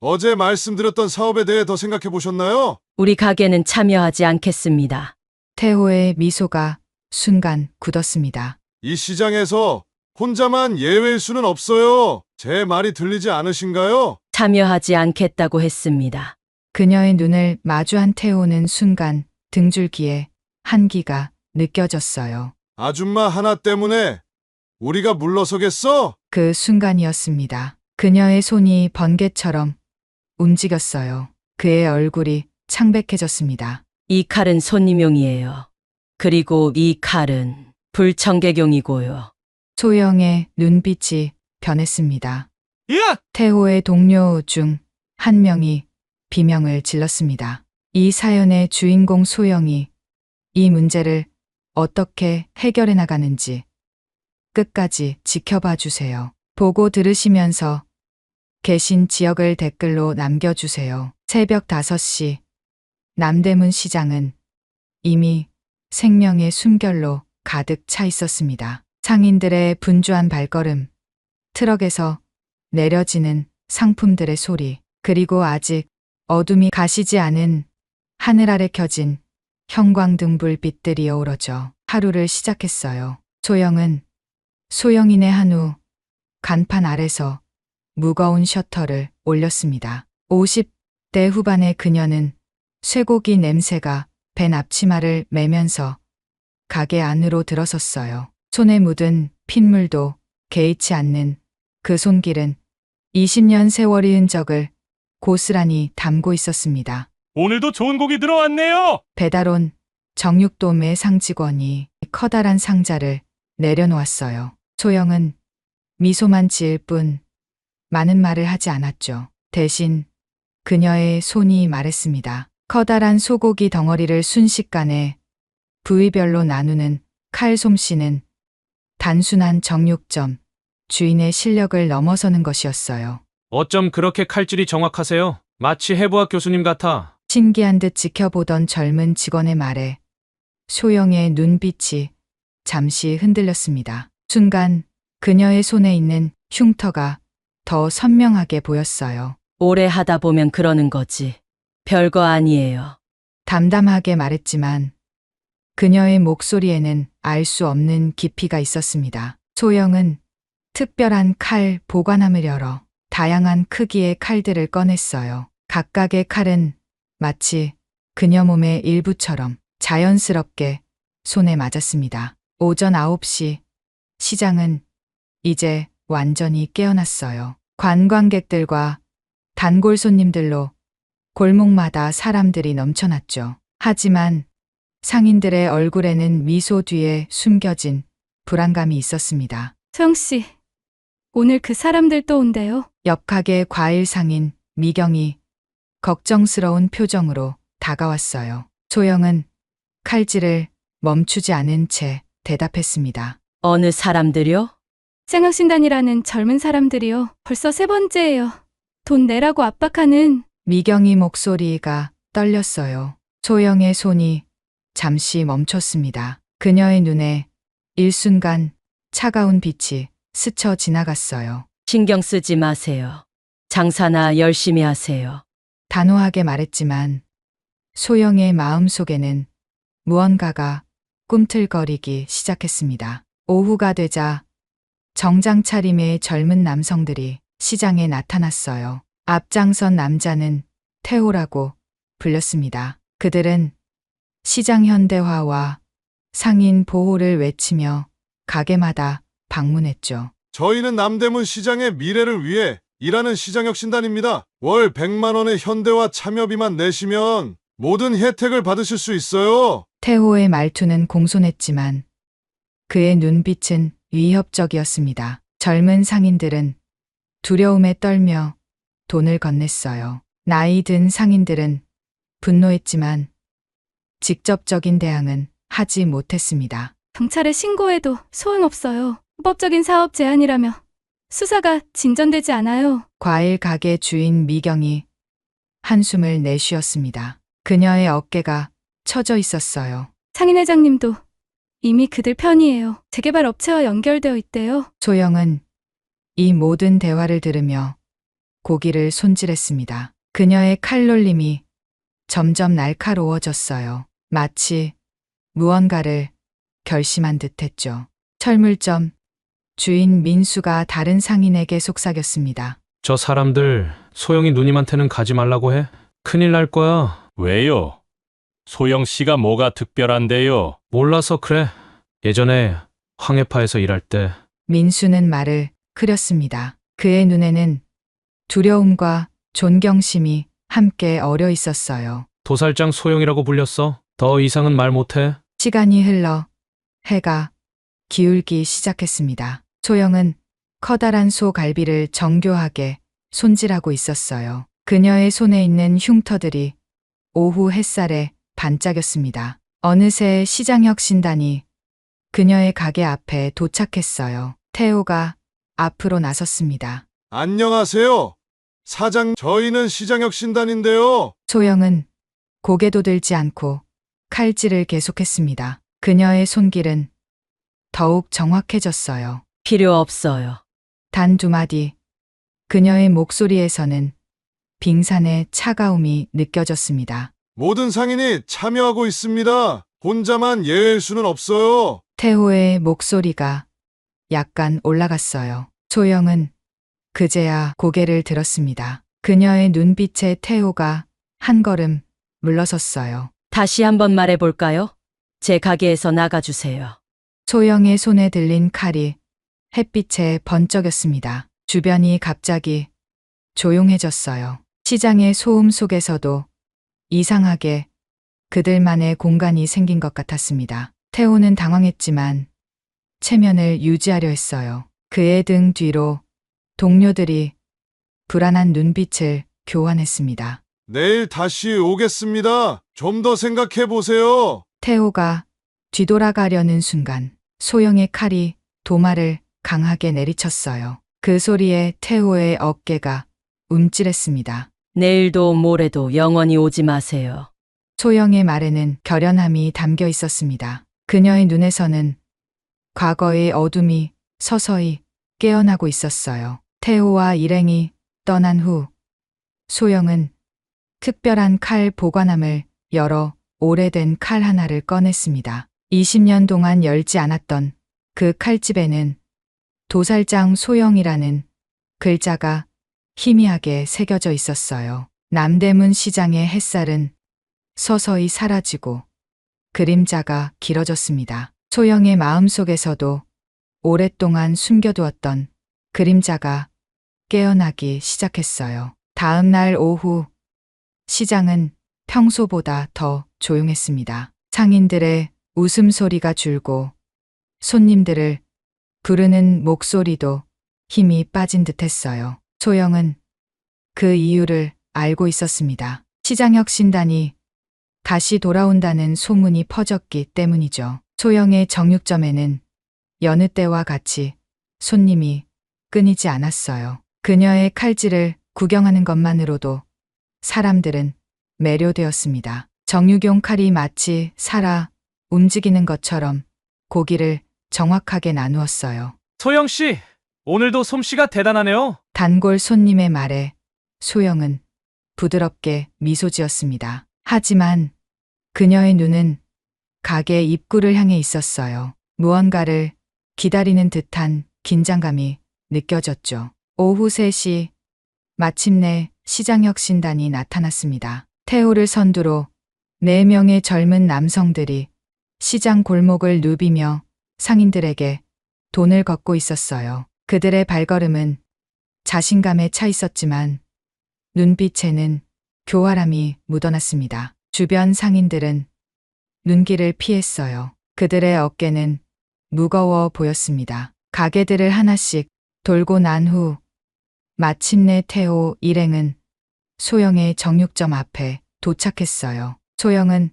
어제 말씀드렸던 사업에 대해 더 생각해 보셨나요? 우리 가게는 참여하지 않겠습니다. 태호의 미소가 순간 굳었습니다. 이 시장에서 혼자만 예외일 수는 없어요. 제 말이 들리지 않으신가요? 참여하지 않겠다고 했습니다. 그녀의 눈을 마주한 태호는 순간 등줄기에 한기가 느껴졌어요. 아줌마 하나 때문에 우리가 물러서겠어? 그 순간이었습니다. 그녀의 손이 번개처럼 움직였어요. 그의 얼굴이 창백해졌습니다. 이 칼은 손님용이에요. 그리고 이 칼은 불청객용이고요. 소영의 눈빛이 변했습니다. 야! 태호의 동료 중 한 명이 비명을 질렀습니다. 이 사연의 주인공 소영이 이 문제를 어떻게 해결해 나가는지 끝까지 지켜봐 주세요. 보고 들으시면서 계신 지역을 댓글로 남겨주세요. 새벽 5시 남대문 시장은 이미 생명의 숨결로 가득 차 있었습니다. 상인들의 분주한 발걸음, 트럭에서 내려지는 상품들의 소리, 그리고 아직 어둠이 가시지 않은 하늘 아래 켜진 형광등 불빛들이 어우러져 하루를 시작했어요. 소영은 소영인의 한우 간판 아래서 무거운 셔터를 올렸습니다. 50대 후반의 그녀는 쇠고기 냄새가 밴 앞치마를 매면서 가게 안으로 들어섰어요. 손에 묻은 핏물도 개의치 않는 그 손길은 20년 세월의 흔적을 고스란히 담고 있었습니다. 오늘도 좋은 고기 들어왔네요. 배달 온 정육돔의 상직원이 커다란 상자를 내려놓았어요. 소영은 미소만 지을 뿐 많은 말을 하지 않았죠. 대신 그녀의 손이 말했습니다. 커다란 소고기 덩어리를 순식간에 부위별로 나누는 칼 솜씨는 단순한 정육점 주인의 실력을 넘어서는 것이었어요. 어쩜 그렇게 칼질이 정확하세요? 마치 해부학 교수님 같아. 신기한 듯 지켜보던 젊은 직원의 말에 소영의 눈빛이 잠시 흔들렸습니다. 순간 그녀의 손에 있는 흉터가 더 선명하게 보였어요. 오래 하다 보면 그러는 거지. 별거 아니에요. 담담하게 말했지만 그녀의 목소리에는 알 수 없는 깊이가 있었습니다. 소영은 특별한 칼 보관함을 열어 다양한 크기의 칼들을 꺼냈어요. 각각의 칼은 마치 그녀 몸의 일부처럼 자연스럽게 손에 맞았습니다. 오전 9시 시장은 이제 완전히 깨어났어요. 관광객들과 단골 손님들로 골목마다 사람들이 넘쳐났죠. 하지만 상인들의 얼굴에는 미소 뒤에 숨겨진 불안감이 있었습니다. 소영 씨, 오늘 그 사람들 또 온대요. 옆 가게 과일 상인 미경이 걱정스러운 표정으로 다가왔어요. 소영은 칼질을 멈추지 않은 채 대답했습니다. 어느 사람들요? 생각신단이라는 젊은 사람들이요. 벌써 3번째예요. 돈 내라고 압박하는. 미경이 목소리가 떨렸어요. 소영의 손이 잠시 멈췄습니다. 그녀의 눈에 일순간 차가운 빛이 스쳐 지나갔어요. 신경 쓰지 마세요. 장사나 열심히 하세요. 단호하게 말했지만 소영의 마음속에는 무언가가 꿈틀거리기 시작했습니다. 오후가 되자 정장 차림의 젊은 남성들이 시장에 나타났어요. 앞장선 남자는 태호라고 불렸습니다. 그들은 시장 현대화와 상인 보호를 외치며 가게마다 방문했죠. 저희는 남대문 시장의 미래를 위해 일하는 시장혁신단입니다. 월 100만 원의 현대화 참여비만 내시면 모든 혜택을 받으실 수 있어요. 태호의 말투는 공손했지만 그의 눈빛은 위협적이었습니다. 젊은 상인들은 두려움에 떨며 돈을 건넸어요. 나이 든 상인들은 분노했지만 직접적인 대항은 하지 못했습니다. 경찰에 신고해도 소용없어요. 불법적인 사업 제한이라며 수사가 진전되지 않아요. 과일 가게 주인 미경이 한숨을 내쉬었습니다. 그녀의 어깨가 처져 있었어요. 상인 회장님도 이미 그들 편이에요. 재개발 업체와 연결되어 있대요. 소영은 이 모든 대화를 들으며 고기를 손질했습니다. 그녀의 칼놀림이 점점 날카로워졌어요. 마치 무언가를 결심한 듯했죠. 철물점 주인 민수가 다른 상인에게 속삭였습니다. 저 사람들 소영이 누님한테는 가지 말라고 해. 큰일 날 거야. 왜요? 소영 씨가 뭐가 특별한데요? 몰라서 그래. 예전에 황해파에서 일할 때 민수는 말을 흐렸습니다. 그의 눈에는 두려움과 존경심이 함께 어려 있었어요. 도살장 소영이라고 불렸어. 더 이상은 말 못해. 시간이 흘러 해가 기울기 시작했습니다. 소영은 커다란 소갈비를 정교하게 손질하고 있었어요. 그녀의 손에 있는 흉터들이 오후 햇살에 반짝였습니다. 어느새 시장혁 신단이 그녀의 가게 앞에 도착했어요. 태호가 앞으로 나섰습니다. 안녕하세요. 사장, 저희는 시장혁 신단인데요. 소영은 고개도 들지 않고 칼질을 계속했습니다. 그녀의 손길은 더욱 정확해졌어요. 필요 없어요. 단 두 마디. 그녀의 목소리에서는 빙산의 차가움이 느껴졌습니다. 모든 상인이 참여하고 있습니다. 혼자만 예외일 수는 없어요. 태호의 목소리가 약간 올라갔어요. 소영은 그제야 고개를 들었습니다. 그녀의 눈빛에 태호가 한 걸음 물러섰어요. 다시 한번 말해볼까요? 제 가게에서 나가주세요. 소영의 손에 들린 칼이 햇빛에 번쩍였습니다. 주변이 갑자기 조용해졌어요. 시장의 소음 속에서도 이상하게 그들만의 공간이 생긴 것 같았습니다. 태호는 당황했지만 체면을 유지하려 했어요. 그의 등 뒤로 동료들이 불안한 눈빛을 교환했습니다. 내일 다시 오겠습니다. 좀 더 생각해 보세요. 태호가 뒤돌아가려는 순간 소영의 칼이 도마를 강하게 내리쳤어요. 그 소리에 태호의 어깨가 움찔했습니다. 내일도 모레도 영원히 오지 마세요. 소영의 말에는 결연함이 담겨 있었습니다. 그녀의 눈에서는 과거의 어둠이 서서히 깨어나고 있었어요. 태호와 일행이 떠난 후 소영은 특별한 칼 보관함을 열어 오래된 칼 하나를 꺼냈습니다. 20년 동안 열지 않았던 그 칼집에는 도살장 소영이라는 글자가 희미하게 새겨져 있었어요. 남대문 시장의 햇살은 서서히 사라지고 그림자가 길어졌습니다. 소영의 마음속에서도 오랫동안 숨겨두었던 그림자가 깨어나기 시작했어요. 다음 날 오후 시장은 평소보다 더 조용했습니다. 상인들의 웃음소리가 줄고 손님들을 부르는 목소리도 힘이 빠진 듯했어요. 소영은 그 이유를 알고 있었습니다. 시장혁 신단이 다시 돌아온다는 소문이 퍼졌기 때문이죠. 소영의 정육점에는 여느 때와 같이 손님이 끊이지 않았어요. 그녀의 칼질을 구경하는 것만으로도 사람들은 매료되었습니다. 정육용 칼이 마치 살아 움직이는 것처럼 고기를 정확하게 나누었어요. 소영 씨, 오늘도 솜씨가 대단하네요. 단골 손님의 말에 소영은 부드럽게 미소 지었습니다. 하지만 그녀의 눈은 가게 입구를 향해 있었어요. 무언가를 기다리는 듯한 긴장감이 느껴졌죠. 오후 3시 마침내 시장혁 신단이 나타났습니다. 태호를 선두로 4명의 젊은 남성들이 시장 골목을 누비며 상인들에게 돈을 걷고 있었어요. 그들의 발걸음은 자신감에 차 있었지만 눈빛에는 교활함이 묻어났습니다. 주변 상인들은 눈길을 피했어요. 그들의 어깨는 무거워 보였습니다. 가게들을 하나씩 돌고 난 후 마침내 태호 일행은 소영의 정육점 앞에 도착했어요. 소영은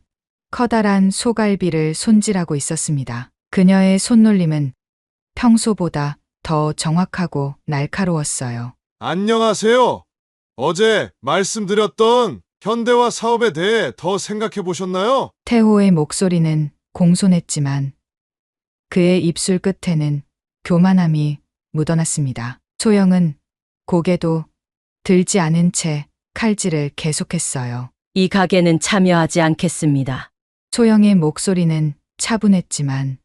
커다란 소갈비를 손질하고 있었습니다. 그녀의 손놀림은 평소보다 더 정확하고 날카로웠어요. 안녕하세요. 어제 말씀드렸던 현대화 사업에 대해 더 생각해 보셨나요? 태호의 목소리는 공손했지만 그의 입술 끝에는 교만함이 묻어났습니다. 소영은 고개도 들지 않은 채 칼질을 계속했어요. 이 가게는 참여하지 않겠습니다. 소영의 목소리는 차분했지만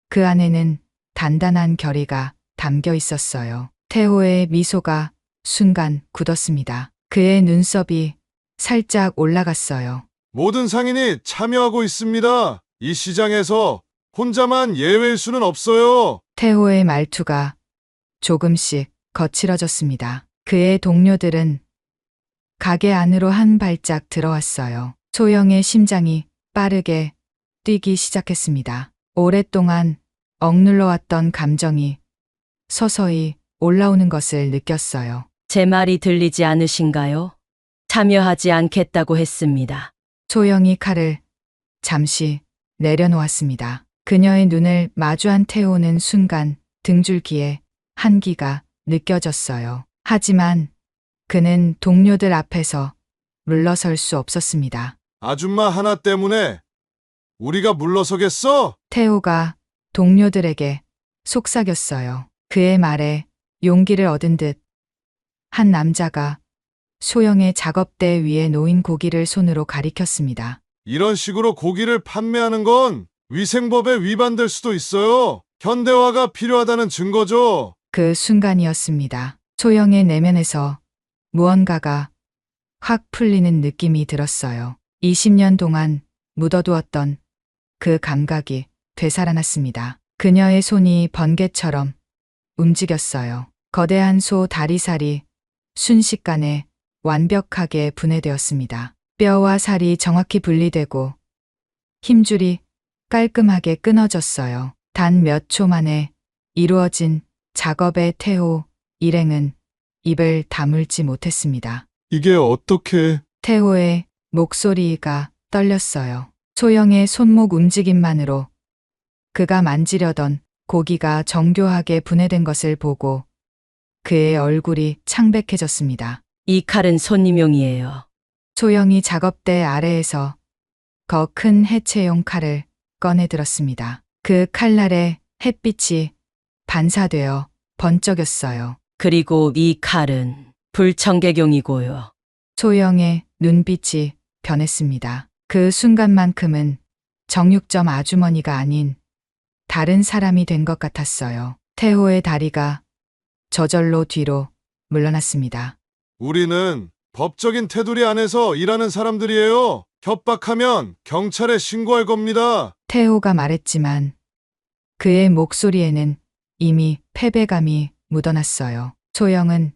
그 안에는 단단한 결의가 담겨 있었어요. 태호의 미소가 순간 굳었습니다. 그의 눈썹이 살짝 올라갔어요. 모든 상인이 참여하고 있습니다. 이 시장에서 혼자만 예외일 수는 없어요. 태호의 말투가 조금씩 거칠어졌습니다. 그의 동료들은 가게 안으로 한 발짝 들어왔어요. 소영의 심장이 빠르게 뛰기 시작했습니다. 오랫동안 억눌러왔던 감정이 서서히 올라오는 것을 느꼈어요. 제 말이 들리지 않으신가요? 참여하지 않겠다고 했습니다. 소영이 칼을 잠시 내려놓았습니다. 그녀의 눈을 마주한 태호는 순간 등줄기에 한기가 느껴졌어요. 하지만 그는 동료들 앞에서 물러설 수 없었습니다. 아줌마 하나 때문에 우리가 물러서겠어? 태호가 동료들에게 속삭였어요. 그의 말에 용기를 얻은 듯 한 남자가 소영의 작업대 위에 놓인 고기를 손으로 가리켰습니다. 이런 식으로 고기를 판매하는 건 위생법에 위반될 수도 있어요. 현대화가 필요하다는 증거죠. 그 순간이었습니다. 소영의 내면에서 무언가가 확 풀리는 느낌이 들었어요. 20년 동안 묻어두었던 그 감각이 되살아났습니다. 그녀의 손이 번개처럼 움직였어요. 거대한 소 다리살이 순식간에 완벽하게 분해되었습니다. 뼈와 살이 정확히 분리되고 힘줄이 깔끔하게 끊어졌어요. 단 몇 초 만에 이루어진 작업의 태호 일행은 입을 다물지 못했습니다. 이게 어떻게... 태호의 목소리가 떨렸어요. 소영의 손목 움직임만으로 그가 만지려던 고기가 정교하게 분해된 것을 보고 그의 얼굴이 창백해졌습니다. 이 칼은 손님용이에요. 소영이 작업대 아래에서 더 큰 해체용 칼을 꺼내 들었습니다. 그 칼날에 햇빛이 반사되어 번쩍였어요. 그리고 이 칼은 불청객용이고요. 소영의 눈빛이 변했습니다. 그 순간만큼은 정육점 아주머니가 아닌 다른 사람이 된 것 같았어요. 태호의 다리가 저절로 뒤로 물러났습니다. 우리는 법적인 테두리 안에서 일하는 사람들이에요. 협박하면 경찰에 신고할 겁니다. 태호가 말했지만 그의 목소리에는 이미 패배감이 묻어났어요. 소영은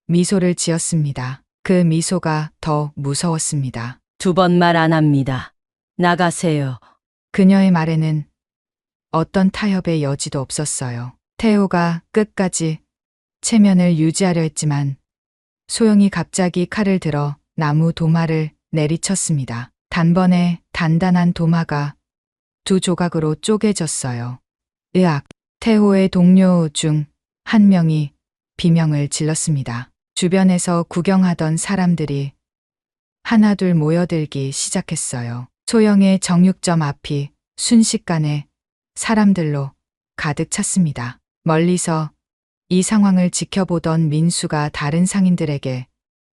미소를 지었습니다. 그 미소가 더 무서웠습니다. 2번 말 안 합니다. 나가세요. 그녀의 말에는 어떤 타협의 여지도 없었어요. 태호가 끝까지 체면을 유지하려 했지만 소영이 갑자기 칼을 들어 나무 도마를 내리쳤습니다. 단번에 단단한 도마가 2 조각으로 쪼개졌어요. 으악! 태호의 동료 중 한 명이 비명을 질렀습니다. 주변에서 구경하던 사람들이 하나둘 모여들기 시작했어요. 소영의 정육점 앞이 순식간에 사람들로 가득 찼습니다. 멀리서 이 상황을 지켜보던 민수가 다른 상인들에게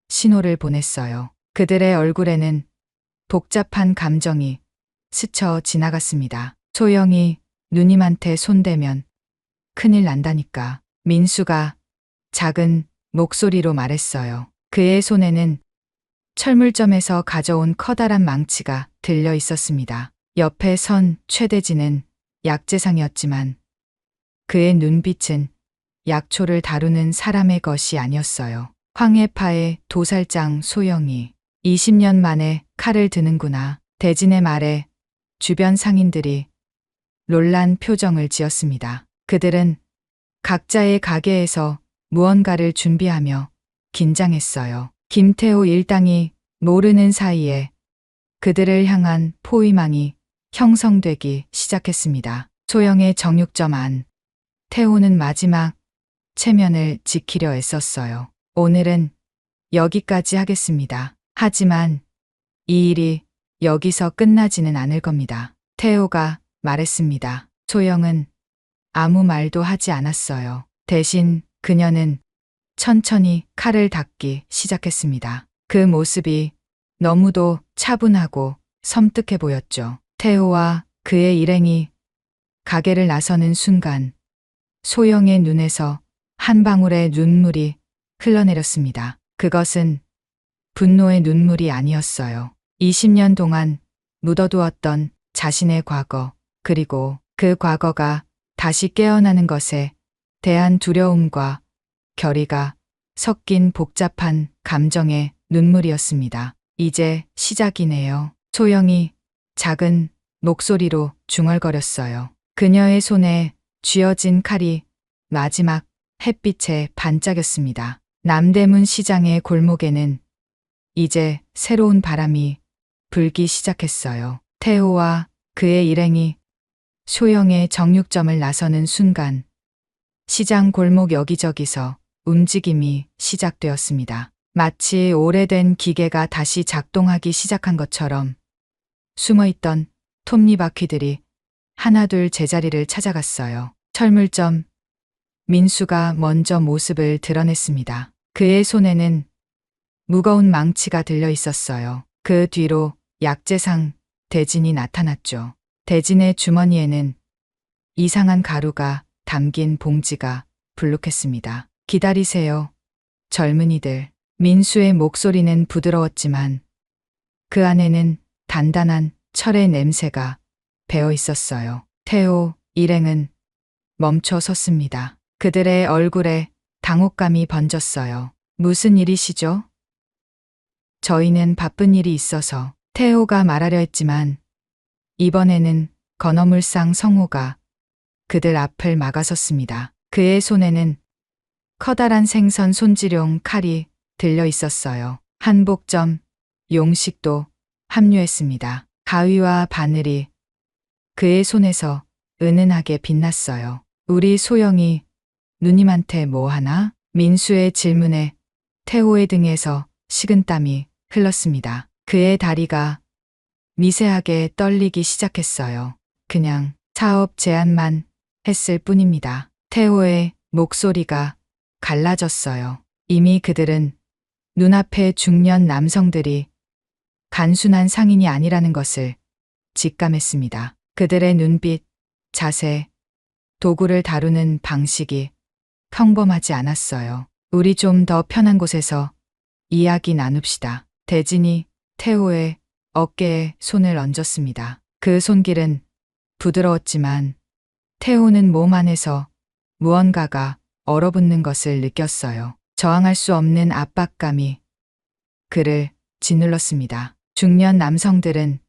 신호를 보냈어요. 그들의 얼굴에는 복잡한 감정이 스쳐 지나갔습니다. 소영이 누님한테 손대면 큰일 난다니까. 민수가 작은 목소리로 말했어요. 그의 손에는 철물점에서 가져온 커다란 망치가 들려 있었습니다. 옆에 선 최대진은 약재상이었지만 그의 눈빛은 약초를 다루는 사람의 것이 아니었어요. 황해파의 도살장 소영이 20년 만에 칼을 드는구나. 대진의 말에 주변 상인들이 놀란 표정을 지었습니다. 그들은 각자의 가게에서 무언가를 준비하며 긴장했어요. 김태호 일당이 모르는 사이에 그들을 향한 포위망이 형성되기 시작했습니다. 소영의 정육점 안, 태호는 마지막 체면을 지키려 애썼어요. 오늘은 여기까지 하겠습니다. 하지만 이 일이 여기서 끝나지는 않을 겁니다. 태호가 말했습니다. 소영은 아무 말도 하지 않았어요. 대신 그녀는 천천히 칼을 닦기 시작했습니다. 그 모습이 너무도 차분하고 섬뜩해 보였죠. 태호와 그의 일행이 가게를 나서는 순간 소영의 눈에서 한 방울의 눈물이 흘러내렸습니다. 그것은 분노의 눈물이 아니었어요. 20년 동안 묻어두었던 자신의 과거, 그리고 그 과거가 다시 깨어나는 것에 대한 두려움과 결의가 섞인 복잡한 감정의 눈물이었습니다. 이제 시작이네요. 소영이 작은 목소리로 중얼거렸어요. 그녀의 손에 쥐어진 칼이 마지막 햇빛에 반짝였습니다. 남대문 시장의 골목에는 이제 새로운 바람이 불기 시작했어요. 태호와 그의 일행이 소영의 정육점을 나서는 순간 시장 골목 여기저기서 움직임이 시작되었습니다. 마치 오래된 기계가 다시 작동하기 시작한 것처럼 숨어있던 톱니바퀴들이 하나둘 제자리를 찾아갔어요. 철물점 민수가 먼저 모습을 드러냈습니다. 그의 손에는 무거운 망치가 들려 있었어요. 그 뒤로 약재상 대진이 나타났죠. 대진의 주머니에는 이상한 가루가 담긴 봉지가 불룩했습니다. 기다리세요. 젊은이들. 민수의 목소리는 부드러웠지만 그 안에는 단단한 철의 냄새가 배어 있었어요. 태호 일행은 멈춰 섰습니다. 그들의 얼굴에 당혹감이 번졌어요. 무슨 일이시죠? 저희는 바쁜 일이 있어서. 태호가 말하려 했지만 이번에는 건어물상 성호가 그들 앞을 막아섰습니다. 그의 손에는 커다란 생선 손질용 칼이 들려 있었어요. 한복점 용식도 합류했습니다. 가위와 바늘이 그의 손에서 은은하게 빛났어요. 우리 소영이 누님한테 뭐 하나? 민수의 질문에 태호의 등에서 식은땀이 흘렀습니다. 그의 다리가 미세하게 떨리기 시작했어요. 그냥 사업 제안만 했을 뿐입니다. 태호의 목소리가 갈라졌어요. 이미 그들은 눈앞의 중년 남성들이 단순한 상인이 아니라는 것을 직감했습니다. 그들의 눈빛, 자세, 도구를 다루는 방식이 평범하지 않았어요. 우리 좀 더 편한 곳에서 이야기 나눕시다. 대진이 태호의 어깨에 손을 얹었습니다. 그 손길은 부드러웠지만 태호는 몸 안에서 무언가가 얼어붙는 것을 느꼈어요. 저항할 수 없는 압박감이 그를 짓눌렀습니다. 중년 남성들은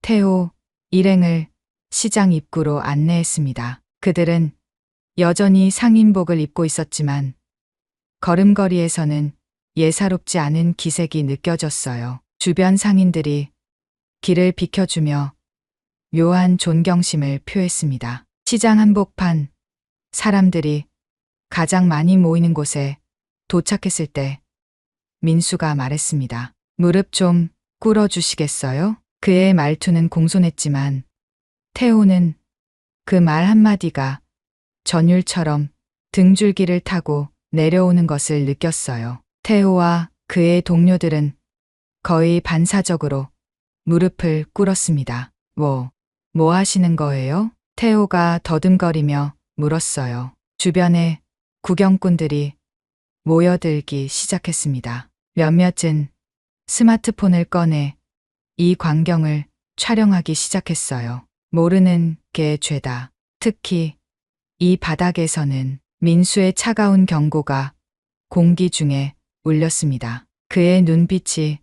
태호 일행을 시장 입구로 안내했습니다. 그들은 여전히 상인복을 입고 있었지만 걸음걸이에서는 예사롭지 않은 기색이 느껴졌어요. 주변 상인들이 길을 비켜주며 묘한 존경심을 표했습니다. 시장 한복판 사람들이 가장 많이 모이는 곳에 도착했을 때 민수가 말했습니다. 무릎 좀 꿇어주시겠어요? 그의 말투는 공손했지만 태호는 그 말 한마디가 전율처럼 등줄기를 타고 내려오는 것을 느꼈어요. 태호와 그의 동료들은 거의 반사적으로 무릎을 꿇었습니다. 뭐 하시는 거예요? 태호가 더듬거리며 물었어요. 주변에 구경꾼들이 모여들기 시작했습니다. 몇몇은 스마트폰을 꺼내 이 광경을 촬영하기 시작했어요. 모르는 게 죄다. 특히 이 바닥에서는 민수의 차가운 경고가 공기 중에 울렸습니다. 그의 눈빛이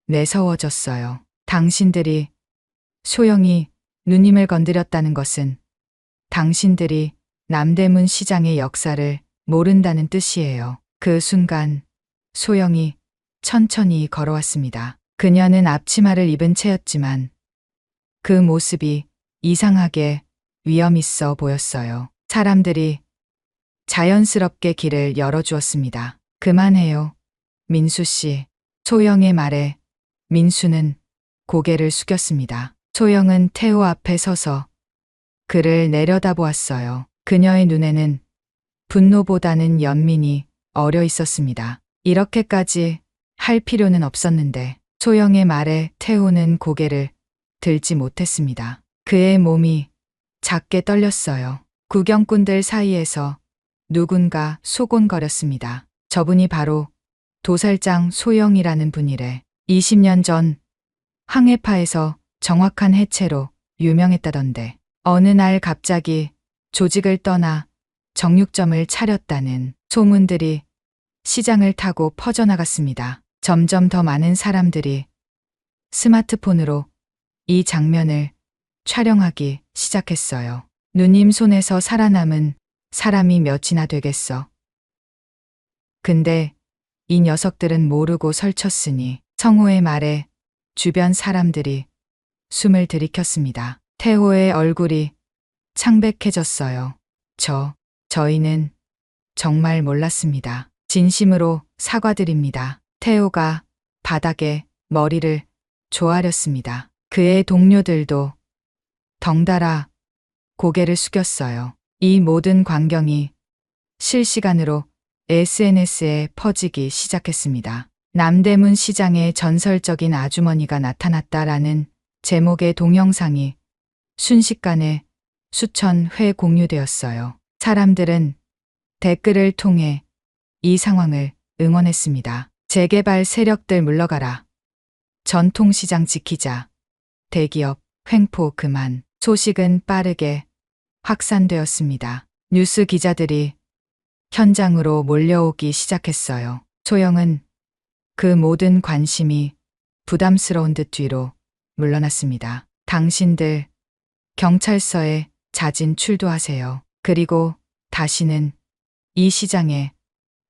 매서워졌어요. 당신들이 소영이 누님을 건드렸다는 것은 당신들이 남대문 시장의 역사를 모른다는 뜻이에요. 그 순간 소영이 천천히 걸어왔습니다. 그녀는 앞치마를 입은 채였지만 그 모습이 이상하게 위험 있어 보였어요. 사람들이 자연스럽게 길을 열어주었습니다. 그만해요. 민수 씨. 소영의 말에 민수는 고개를 숙였습니다. 소영은 태호 앞에 서서 그를 내려다보았어요. 그녀의 눈에는 분노보다는 연민이 어려 있었습니다. 이렇게까지 할 필요는 없었는데 소영의 말에 태호는 고개를 들지 못했습니다. 그의 몸이 작게 떨렸어요. 구경꾼들 사이에서 누군가 소곤거렸습니다. 저분이 바로 도살장 소영이라는 분이래. 20년 전 항해파에서 정확한 해체로 유명했다던데 어느 날 갑자기 조직을 떠나 정육점을 차렸다는 소문들이 시장을 타고 퍼져나갔습니다. 점점 더 많은 사람들이 스마트폰으로 이 장면을 촬영하기 시작했어요. 누님 손에서 살아남은 사람이 몇이나 되겠어. 근데 이 녀석들은 모르고 설쳤으니 성호의 말에 주변 사람들이 숨을 들이켰습니다. 태호의 얼굴이 창백해졌어요. 저희는 정말 몰랐습니다. 진심으로 사과드립니다. 태호가 바닥에 머리를 조아렸습니다. 그의 동료들도 덩달아 고개를 숙였어요. 이 모든 광경이 실시간으로 SNS에 퍼지기 시작했습니다. 남대문 시장에 전설적인 아주머니가 나타났다라는 제목의 동영상이 순식간에 수천 회 공유되었어요. 사람들은 댓글을 통해 이 상황을 응원했습니다. 재개발 세력들 물러가라. 전통시장 지키자. 대기업 횡포 그만. 소식은 빠르게 확산되었습니다. 뉴스 기자들이 현장으로 몰려오기 시작했어요. 소영은 그 모든 관심이 부담스러운 듯 뒤로 물러났습니다. 당신들 경찰서에 자진 출두하세요. 그리고 다시는 이 시장에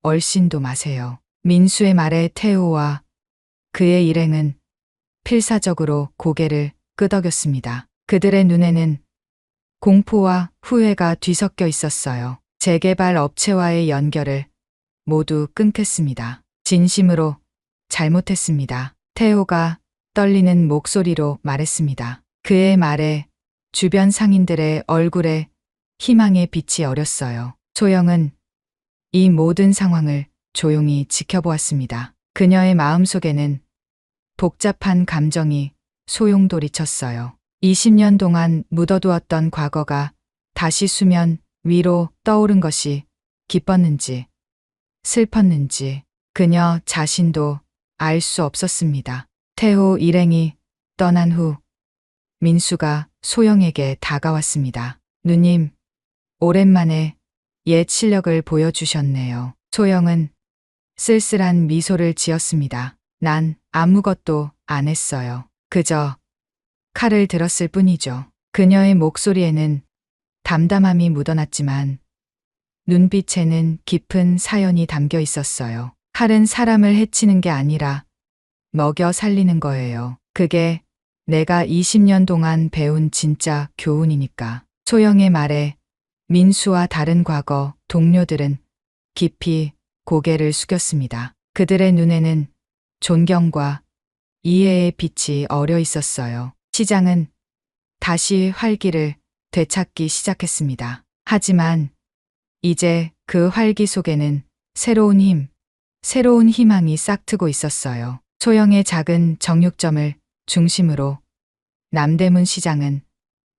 얼씬도 마세요. 민수의 말에 태호와 그의 일행은 필사적으로 고개를 끄덕였습니다. 그들의 눈에는 공포와 후회가 뒤섞여 있었어요. 재개발 업체와의 연결을 모두 끊겠습니다. 진심으로 잘못했습니다. 태호가 떨리는 목소리로 말했습니다. 그의 말에 주변 상인들의 얼굴에 희망의 빛이 어렸어요. 소영은 이 모든 상황을 조용히 지켜보았습니다. 그녀의 마음속에는 복잡한 감정이 소용돌이쳤어요. 20년 동안 묻어두었던 과거가 다시 수면 위로 떠오른 것이 기뻤는지 슬펐는지 그녀 자신도 알 수 없었습니다. 태호 일행이 떠난 후 민수가 소영에게 다가왔습니다. 누님, 오랜만에 옛 실력을 보여주셨네요. 소영은 쓸쓸한 미소를 지었습니다. 난 아무것도 안 했어요. 그저 칼을 들었을 뿐이죠. 그녀의 목소리에는 담담함이 묻어났지만 눈빛에는 깊은 사연이 담겨 있었어요. 칼은 사람을 해치는 게 아니라 먹여 살리는 거예요. 그게 내가 20년 동안 배운 진짜 교훈이니까. 소영의 말에 민수와 다른 과거 동료들은 깊이 고개를 숙였습니다. 그들의 눈에는 존경과 이해의 빛이 어려 있었어요. 시장은 다시 활기를 되찾기 시작했습니다. 하지만 이제 그 활기 속에는 새로운 희망이 싹트고 있었어요. 소영의 작은 정육점을 중심으로 남대문 시장은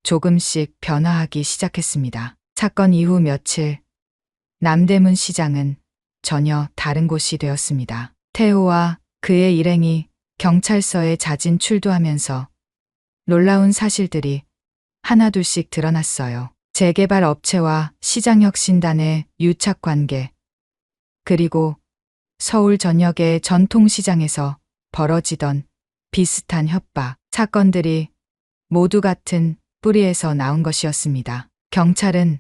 조금씩 변화하기 시작했습니다. 사건 이후 며칠, 남대문 시장은 전혀 다른 곳이 되었습니다. 태호와 그의 일행이 경찰서에 자진 출두하면서 놀라운 사실들이 하나둘씩 드러났어요. 재개발 업체와 시장혁신단의 유착관계, 그리고 서울 전역의 전통시장에서 벌어지던 비슷한 협박 사건들이 모두 같은 뿌리에서 나온 것이었습니다. 경찰은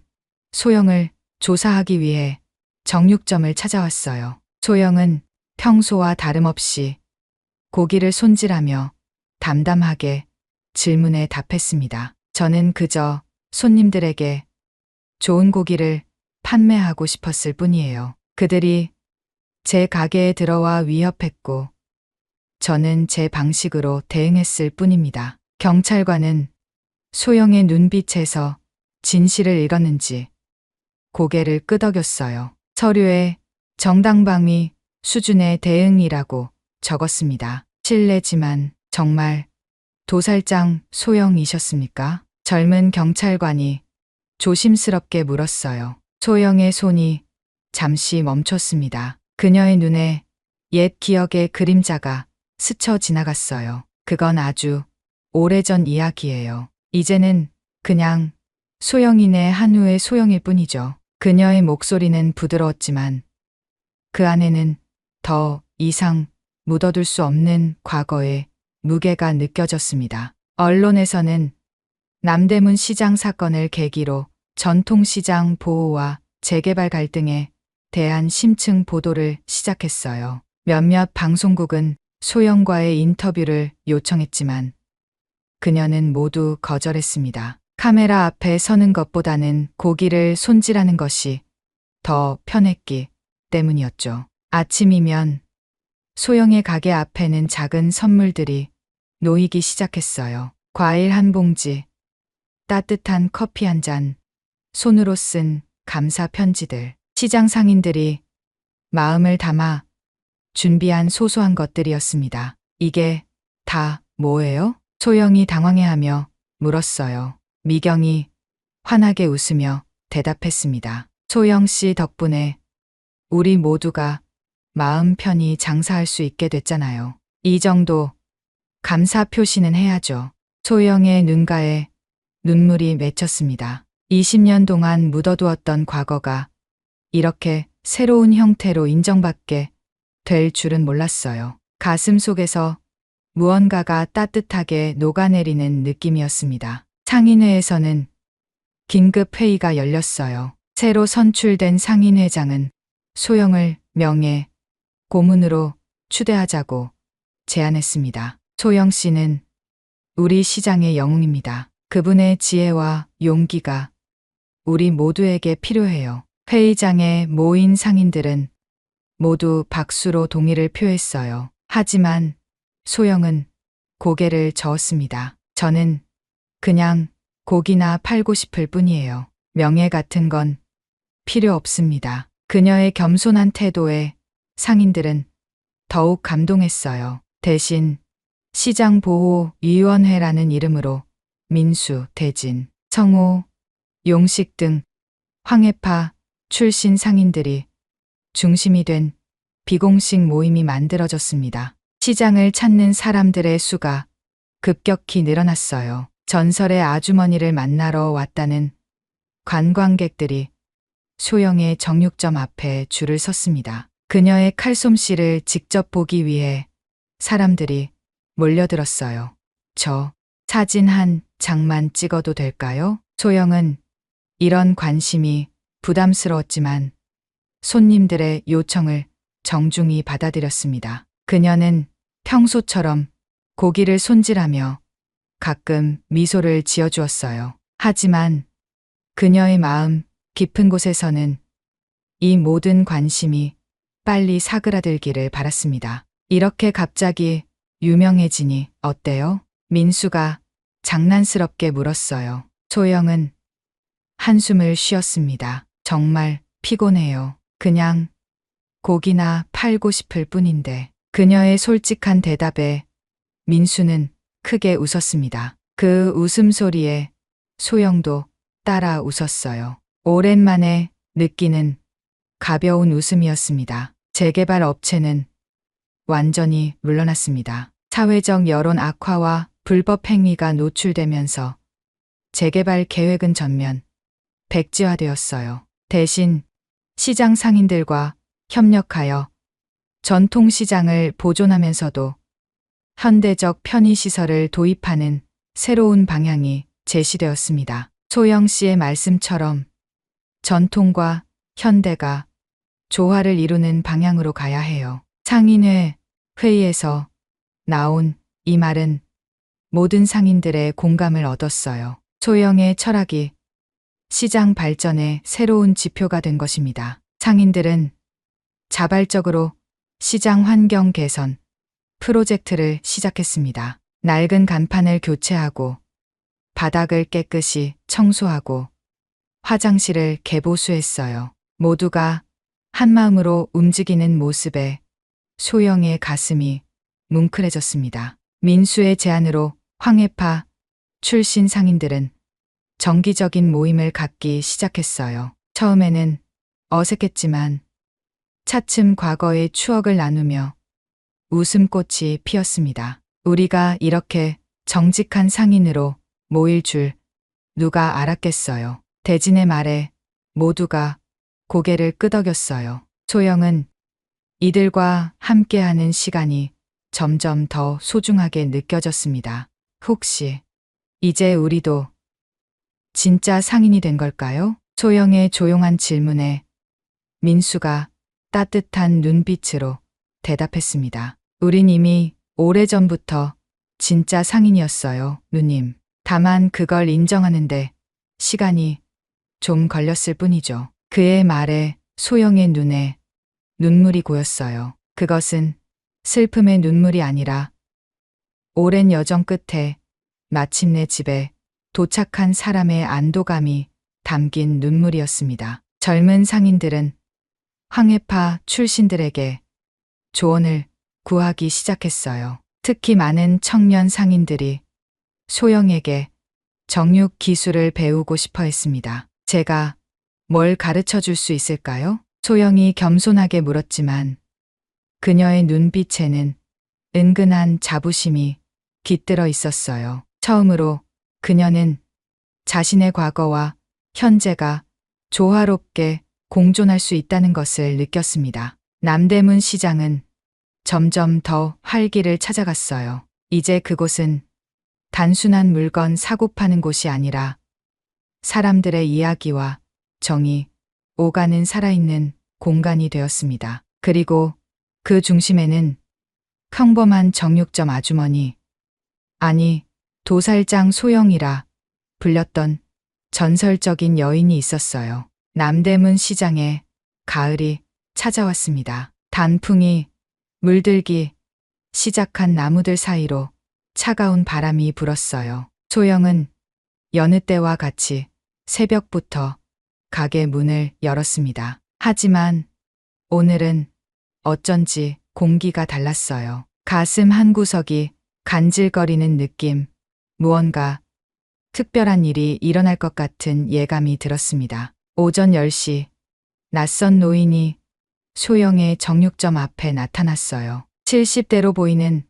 소영을 조사하기 위해 정육점을 찾아왔어요. 소영은 평소와 다름없이 고기를 손질하며 담담하게 질문에 답했습니다. 저는 그저 손님들에게 좋은 고기를 판매하고 싶었을 뿐이에요. 그들이 제 가게에 들어와 위협했고 저는 제 방식으로 대응했을 뿐입니다. 경찰관은 소영의 눈빛에서 진실을 읽었는지 고개를 끄덕였어요. 서류에 정당방위 수준의 대응이라고 적었습니다. 실례지만 정말 도살장 소영이셨습니까? 젊은 경찰관이 조심스럽게 물었어요. 소영의 손이 잠시 멈췄습니다. 그녀의 눈에 옛 기억의 그림자가 스쳐 지나갔어요. 그건 아주 오래전 이야기예요. 이제는 그냥 소영이네 한우의 소영일 뿐이죠. 그녀의 목소리는 부드러웠지만 그 안에는 더 이상 묻어둘 수 없는 과거의 무게가 느껴졌습니다. 언론에서는 남대문 시장 사건을 계기로 전통시장 보호와 재개발 갈등에 대한 심층 보도를 시작했어요. 몇몇 방송국은 소영과의 인터뷰를 요청했지만 그녀는 모두 거절했습니다. 카메라 앞에 서는 것보다는 고기를 손질하는 것이 더 편했기 때문이었죠. 아침이면 소영의 가게 앞에는 작은 선물들이 놓이기 시작했어요. 과일 한 봉지, 따뜻한 커피 한 잔, 손으로 쓴 감사 편지들. 시장 상인들이 마음을 담아 준비한 소소한 것들이었습니다. 이게 다 뭐예요? 소영이 당황해하며 물었어요. 미경이 환하게 웃으며 대답했습니다. 소영 씨 덕분에 우리 모두가 마음 편히 장사할 수 있게 됐잖아요. 이 정도 감사 표시는 해야죠. 소영의 눈가에 눈물이 맺혔습니다. 20년 동안 묻어두었던 과거가 이렇게 새로운 형태로 인정받게 될 줄은 몰랐어요. 가슴 속에서 무언가가 따뜻하게 녹아내리는 느낌이었습니다. 상인회에서는 긴급 회의가 열렸어요. 새로 선출된 상인회장은 소영을 명예 고문으로 추대하자고 제안했습니다. 소영 씨는 우리 시장의 영웅입니다. 그분의 지혜와 용기가 우리 모두에게 필요해요. 회의장에 모인 상인들은 모두 박수로 동의를 표했어요. 하지만 소영은 고개를 저었습니다. 저는 그냥 고기나 팔고 싶을 뿐이에요. 명예 같은 건 필요 없습니다. 그녀의 겸손한 태도에 상인들은 더욱 감동했어요. 대신 시장보호위원회라는 이름으로 민수, 대진, 성호, 용식 등 황해파 출신 상인들이 중심이 된 비공식 모임이 만들어졌습니다. 시장을 찾는 사람들의 수가 급격히 늘어났어요. 전설의 아주머니를 만나러 왔다는 관광객들이 소영의 정육점 앞에 줄을 섰습니다. 그녀의 칼솜씨를 직접 보기 위해 사람들이 몰려들었어요. 저 사진 한 장만 찍어도 될까요? 소영은 이런 관심이 부담스러웠지만 손님들의 요청을 정중히 받아들였습니다. 그녀는 평소처럼 고기를 손질하며 가끔 미소를 지어주었어요. 하지만 그녀의 마음 깊은 곳에서는 이 모든 관심이 빨리 사그라들기를 바랐습니다. 이렇게 갑자기 유명해지니 어때요? 민수가 장난스럽게 물었어요. 소영은 한숨을 쉬었습니다. 정말 피곤해요. 그냥 고기나 팔고 싶을 뿐인데. 그녀의 솔직한 대답에 민수는 크게 웃었습니다. 그 웃음소리에 소영도 따라 웃었어요. 오랜만에 느끼는 가벼운 웃음이었습니다. 재개발 업체는 완전히 물러났습니다. 사회적 여론 악화와 불법 행위가 노출되면서 재개발 계획은 전면 백지화되었어요. 대신 시장 상인들과 협력하여 전통시장을 보존하면서도 현대적 편의시설을 도입하는 새로운 방향이 제시되었습니다. 소영 씨의 말씀처럼 전통과 현대가 조화를 이루는 방향으로 가야 해요. 상인회 회의에서 나온 이 말은 모든 상인들의 공감을 얻었어요. 소영의 철학이 시장 발전의 새로운 지표가 된 것입니다. 상인들은 자발적으로 시장 환경 개선 프로젝트를 시작했습니다. 낡은 간판을 교체하고 바닥을 깨끗이 청소하고 화장실을 개보수했어요. 모두가 한마음으로 움직이는 모습에 소영의 가슴이 뭉클해졌습니다. 민수의 제안으로 황해파 출신 상인들은 정기적인 모임을 갖기 시작했어요. 처음에는 어색했지만 차츰 과거의 추억을 나누며 웃음꽃이 피었습니다. 우리가 이렇게 정직한 상인으로 모일 줄 누가 알았겠어요. 대진의 말에 모두가 고개를 끄덕였어요. 소영은 이들과 함께하는 시간이 점점 더 소중하게 느껴졌습니다. 혹시 이제 우리도 진짜 상인이 된 걸까요? 소영의 조용한 질문에 민수가 따뜻한 눈빛으로 대답했습니다. 우린 이미 오래전부터 진짜 상인이었어요, 누님. 다만 그걸 인정하는데 시간이 좀 걸렸을 뿐이죠. 그의 말에 소영의 눈에 눈물이 고였어요. 그것은 슬픔의 눈물이 아니라 오랜 여정 끝에 마침내 집에 도착한 사람의 안도감이 담긴 눈물이었습니다. 젊은 상인들은 황해파 출신들에게 조언을 구하기 시작했어요. 특히 많은 청년 상인들이 소영에게 정육 기술을 배우고 싶어 했습니다. 제가 뭘 가르쳐 줄 수 있을까요? 소영이 겸손하게 물었지만 그녀의 눈빛에는 은근한 자부심이 깃들어 있었어요. 처음으로 그녀는 자신의 과거와 현재가 조화롭게 공존할 수 있다는 것을 느꼈습니다. 남대문 시장은 점점 더 활기를 찾아갔어요. 이제 그곳은 단순한 물건 사고 파는 곳이 아니라 사람들의 이야기와 정이 오가는 살아있는 공간이 되었습니다. 그리고 그 중심에는 평범한 정육점 아주머니, 아니 도살장 소영이라 불렸던 전설적인 여인이 있었어요. 남대문 시장에 가을이 찾아왔습니다. 단풍이 물들기 시작한 나무들 사이로 차가운 바람이 불었어요. 소영은 여느 때와 같이 새벽부터 가게 문을 열었습니다. 하지만 오늘은 어쩐지 공기가 달랐어요. 가슴 한구석이 간질거리는 느낌, 무언가 특별한 일이 일어날 것 같은 예감이 들었습니다. 오전 10시, 낯선 노인이 소영의 정육점 앞에 나타났어요. 70대로 보이는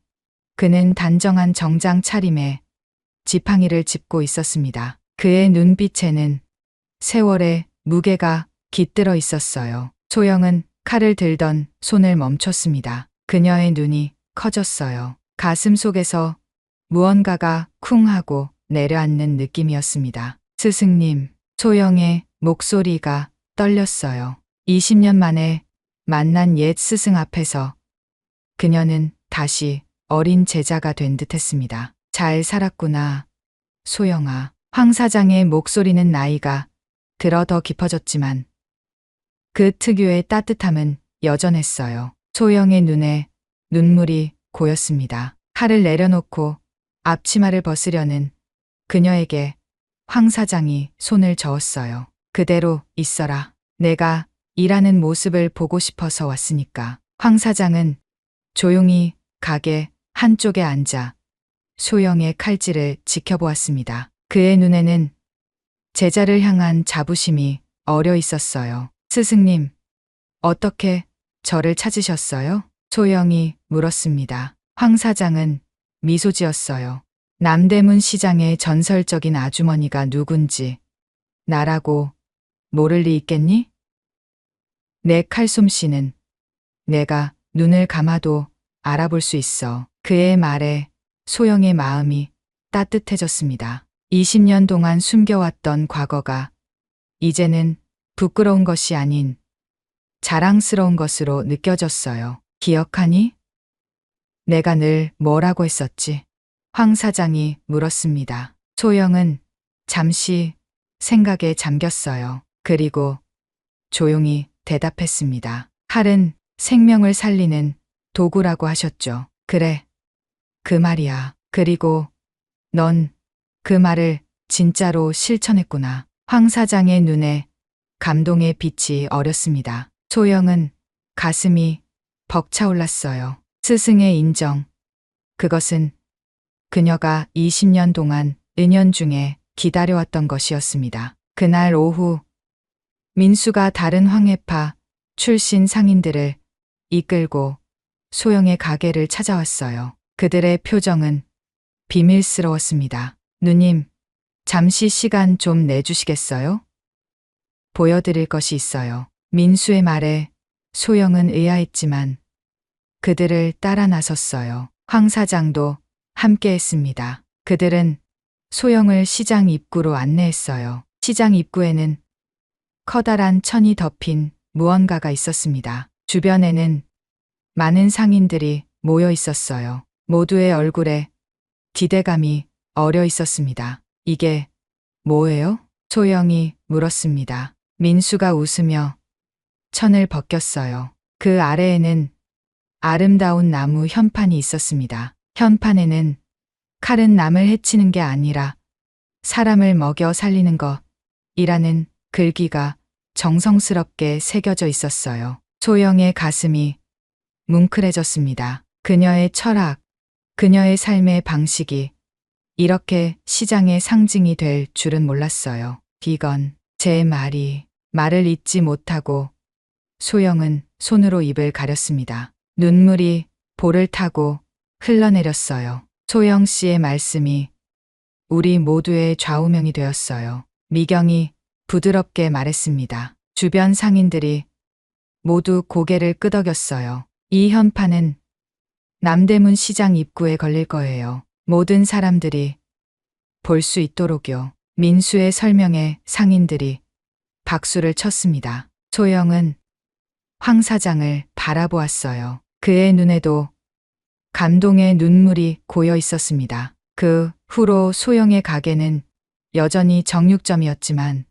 그는 단정한 정장 차림에 지팡이를 짚고 있었습니다. 그의 눈빛에는 세월의 무게가 깃들어 있었어요. 소영은 칼을 들던 손을 멈췄습니다. 그녀의 눈이 커졌어요. 가슴 속에서 무언가가 쿵 하고 내려앉는 느낌이었습니다. 스승님, 소영의 목소리가 떨렸어요. 20년 만에 만난 옛 스승 앞에서 그녀는 다시 어린 제자가 된 듯했습니다. 잘 살았구나, 소영아. 황 사장의 목소리는 나이가 들어 더 깊어졌지만 그 특유의 따뜻함은 여전했어요. 소영의 눈에 눈물이 고였습니다. 칼을 내려놓고 앞치마를 벗으려는 그녀에게 황 사장이 손을 저었어요. 그대로 있어라. 내가 일하는 모습을 보고 싶어서 왔으니까. 황 사장은 조용히 가게 한쪽에 앉아 소영의 칼질을 지켜보았습니다. 그의 눈에는 제자를 향한 자부심이 어려 있었어요. 스승님, 어떻게 저를 찾으셨어요? 소영이 물었습니다. 황 사장은 미소 지었어요. 남대문 시장의 전설적인 아주머니가 누군지 나라고 모를 리 있겠니? 내 칼솜씨는 내가 눈을 감아도 알아볼 수 있어. 그의 말에 소영의 마음이 따뜻해졌습니다. 20년 동안 숨겨왔던 과거가 이제는 부끄러운 것이 아닌 자랑스러운 것으로 느껴졌어요. 기억하니? 내가 늘 뭐라고 했었지? 황 사장이 물었습니다. 소영은 잠시 생각에 잠겼어요. 그리고 조용히 대답했습니다. 칼은 생명을 살리는 도구라고 하셨죠. 그래, 그 말이야. 그리고 넌 그 말을 진짜로 실천했구나. 황 사장의 눈에 감동의 빛이 어렸습니다. 소영은 가슴이 벅차올랐어요. 스승의 인정. 그것은 그녀가 20년 동안 은연중에 기다려왔던 것이었습니다. 그날 오후 민수가 다른 황해파 출신 상인들을 이끌고 소영의 가게를 찾아왔어요. 그들의 표정은 비밀스러웠습니다. 누님, 잠시 시간 좀 내주시겠어요? 보여드릴 것이 있어요. 민수의 말에 소영은 의아했지만 그들을 따라 나섰어요. 황 사장도 함께 했습니다. 그들은 소영을 시장 입구로 안내했어요. 시장 입구에는 커다란 천이 덮인 무언가가 있었습니다. 주변에는 많은 상인들이 모여 있었어요. 모두의 얼굴에 기대감이 어려 있었습니다. 이게 뭐예요? 소영이 물었습니다. 민수가 웃으며 천을 벗겼어요. 그 아래에는 아름다운 나무 현판이 있었습니다. 현판에는 칼은 남을 해치는 게 아니라 사람을 먹여 살리는 것이라는 글귀가 정성스럽게 새겨져 있었어요. 소영의 가슴이 뭉클해졌습니다. 그녀의 철학, 그녀의 삶의 방식이 이렇게 시장의 상징이 될 줄은 몰랐어요. 이건 제 말을 잇지 못하고 소영은 손으로 입을 가렸습니다. 눈물이 볼을 타고 흘러내렸어요. 소영 씨의 말씀이 우리 모두의 좌우명이 되었어요. 미경이 부드럽게 말했습니다. 주변 상인들이 모두 고개를 끄덕였어요. 이 현판은 남대문 시장 입구에 걸릴 거예요. 모든 사람들이 볼 수 있도록요. 민수의 설명에 상인들이 박수를 쳤습니다. 소영은 황 사장을 바라보았어요. 그의 눈에도 감동의 눈물이 고여 있었습니다. 그 후로 소영의 가게는 여전히 정육점이었지만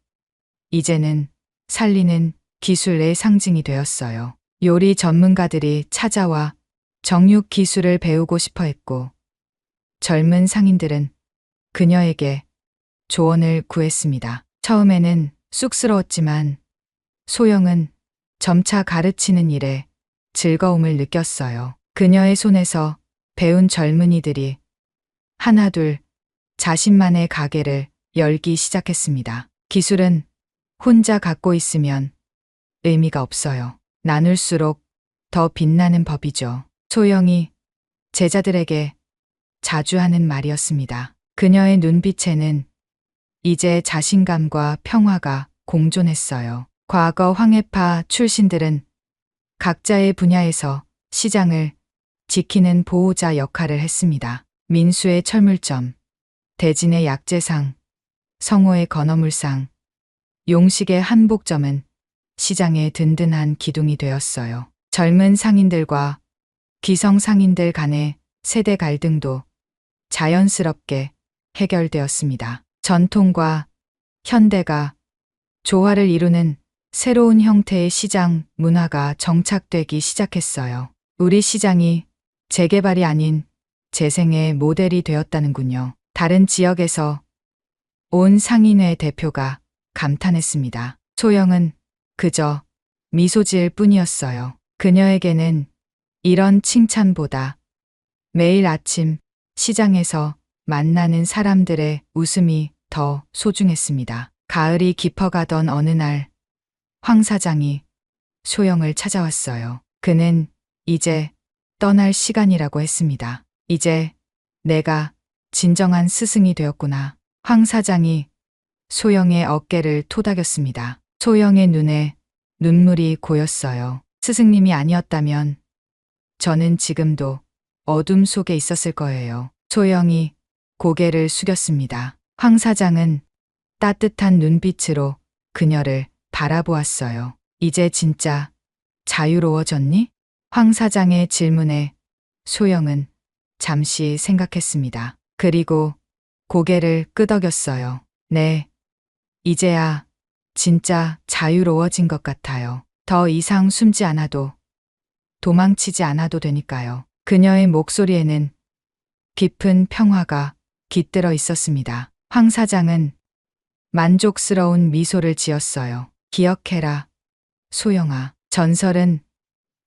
이제는 살리는 기술의 상징이 되었어요. 요리 전문가들이 찾아와 정육 기술을 배우고 싶어 했고 젊은 상인들은 그녀에게 조언을 구했습니다. 처음에는 쑥스러웠지만 소영은 점차 가르치는 일에 즐거움을 느꼈어요. 그녀의 손에서 배운 젊은이들이 하나둘 자신만의 가게를 열기 시작했습니다. 기술은 혼자 갖고 있으면 의미가 없어요. 나눌수록 더 빛나는 법이죠. 소영이 제자들에게 자주 하는 말이었습니다. 그녀의 눈빛에는 이제 자신감과 평화가 공존했어요. 과거 황해파 출신들은 각자의 분야에서 시장을 지키는 보호자 역할을 했습니다. 민수의 철물점, 대진의 약재상, 성호의 건어물상, 용식의 한복점은 시장의 든든한 기둥이 되었어요. 젊은 상인들과 기성 상인들 간의 세대 갈등도 자연스럽게 해결되었습니다. 전통과 현대가 조화를 이루는 새로운 형태의 시장 문화가 정착되기 시작했어요. 우리 시장이 재개발이 아닌 재생의 모델이 되었다는군요. 다른 지역에서 온 상인회 대표가 감탄했습니다. 소영은 그저 미소 지을 뿐이었어요. 그녀에게는 이런 칭찬보다 매일 아침 시장에서 만나는 사람들의 웃음이 더 소중했습니다. 가을이 깊어가던 어느 날 황 사장이 소영을 찾아왔어요. 그는 이제 떠날 시간이라고 했습니다. 이제 내가 진정한 스승이 되었구나. 황 사장이 소영의 어깨를 토닥였습니다. 소영의 눈에 눈물이 고였어요. 스승님이 아니었다면 저는 지금도 어둠 속에 있었을 거예요. 소영이 고개를 숙였습니다. 황 사장은 따뜻한 눈빛으로 그녀를 바라보았어요. 이제 진짜 자유로워졌니? 황 사장의 질문에 소영은 잠시 생각했습니다. 그리고 고개를 끄덕였어요. 네, 이제야 진짜 자유로워진 것 같아요. 더 이상 숨지 않아도 도망치지 않아도 되니까요. 그녀의 목소리에는 깊은 평화가 깃들어 있었습니다. 황 사장은 만족스러운 미소를 지었어요. 기억해라, 소영아. 전설은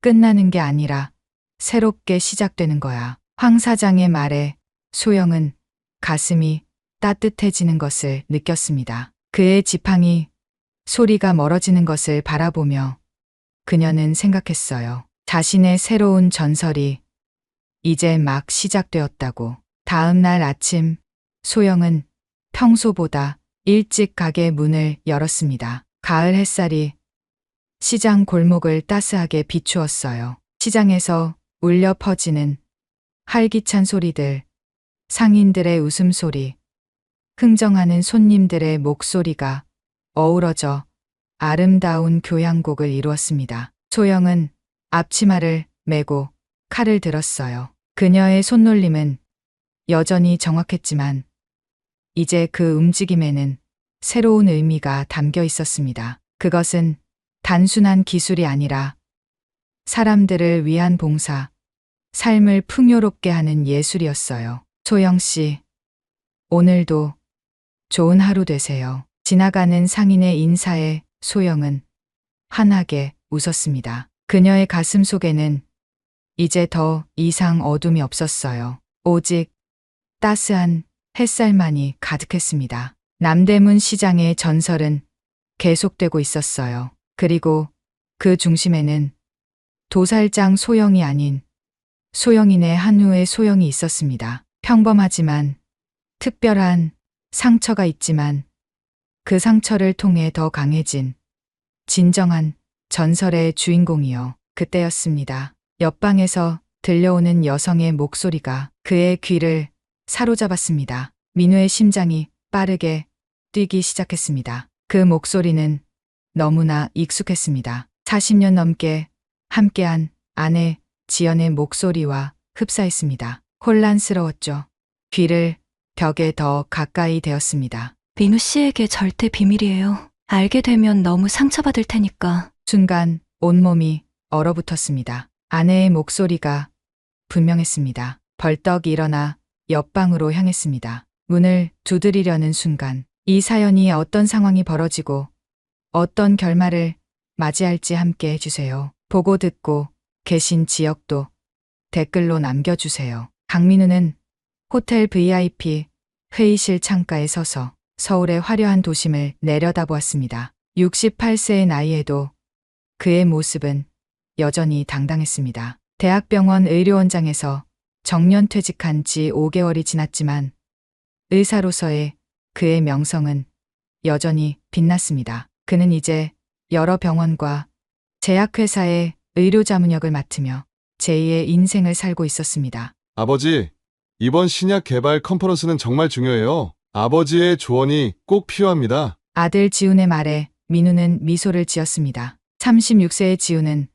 끝나는 게 아니라 새롭게 시작되는 거야. 황 사장의 말에 소영은 가슴이 따뜻해지는 것을 느꼈습니다. 그의 지팡이 소리가 멀어지는 것을 바라보며 그녀는 생각했어요. 자신의 새로운 전설이 이제 막 시작되었다고. 다음 날 아침 소영은 평소보다 일찍 가게 문을 열었습니다. 가을 햇살이 시장 골목을 따스하게 비추었어요. 시장에서 울려 퍼지는 활기찬 소리들, 상인들의 웃음소리, 흥정하는 손님들의 목소리가 어우러져 아름다운 교향곡을 이루었습니다. 소영은 앞치마를 메고 칼을 들었어요. 그녀의 손놀림은 여전히 정확했지만 이제 그 움직임에는 새로운 의미가 담겨 있었습니다. 그것은 단순한 기술이 아니라 사람들을 위한 봉사, 삶을 풍요롭게 하는 예술이었어요. 소영 씨, 오늘도 좋은 하루 되세요. 지나가는 상인의 인사에 소영은 환하게 웃었습니다. 그녀의 가슴 속에는 이제 더 이상 어둠이 없었어요. 오직 따스한 햇살만이 가득했습니다. 남대문 시장의 전설은 계속되고 있었어요. 그리고 그 중심에는 도살장 소영이 아닌 소영인의 한우의 소영이 있었습니다. 평범하지만 특별한 상처가 있지만 그 상처를 통해 더 강해진 진정한 전설의 주인공이요. 그때였습니다. 옆방에서 들려오는 여성의 목소리가 그의 귀를 사로잡았습니다. 민우의 심장이 빠르게 뛰기 시작했습니다. 그 목소리는 너무나 익숙했습니다. 40년 넘게 함께한 아내 지연의 목소리와 흡사했습니다. 혼란스러웠죠. 귀를 벽에 더 가까이 대었습니다. 민우 씨에게 절대 비밀이에요. 알게 되면 너무 상처받을 테니까. 순간 온몸이 얼어붙었습니다. 아내의 목소리가 분명했습니다. 벌떡 일어나 옆방으로 향했습니다. 문을 두드리려는 순간 이 사연이 어떤 상황이 벌어지고 어떤 결말을 맞이할지 함께 해주세요. 보고 듣고 계신 지역도 댓글로 남겨주세요. 강민우는 호텔 VIP 회의실 창가에 서서 서울의 화려한 도심을 내려다보았습니다. 68세의 나이에도 그의 모습은 여전히 당당했습니다. 대학병원 의료원장에서 정년퇴직한 지 5개월이 지났지만 의사로서의 그의 명성은 여전히 빛났습니다. 그는 이제 여러 병원과 제약회사의 의료자문역을 맡으며 제2의 인생을 살고 있었습니다. 아버지, 이번 신약 개발 컨퍼런스는 정말 중요해요. 아버지의 조언이 꼭 필요합니다. 아들 지훈의 말에 민우는 미소를 지었습니다. 36세의 지훈은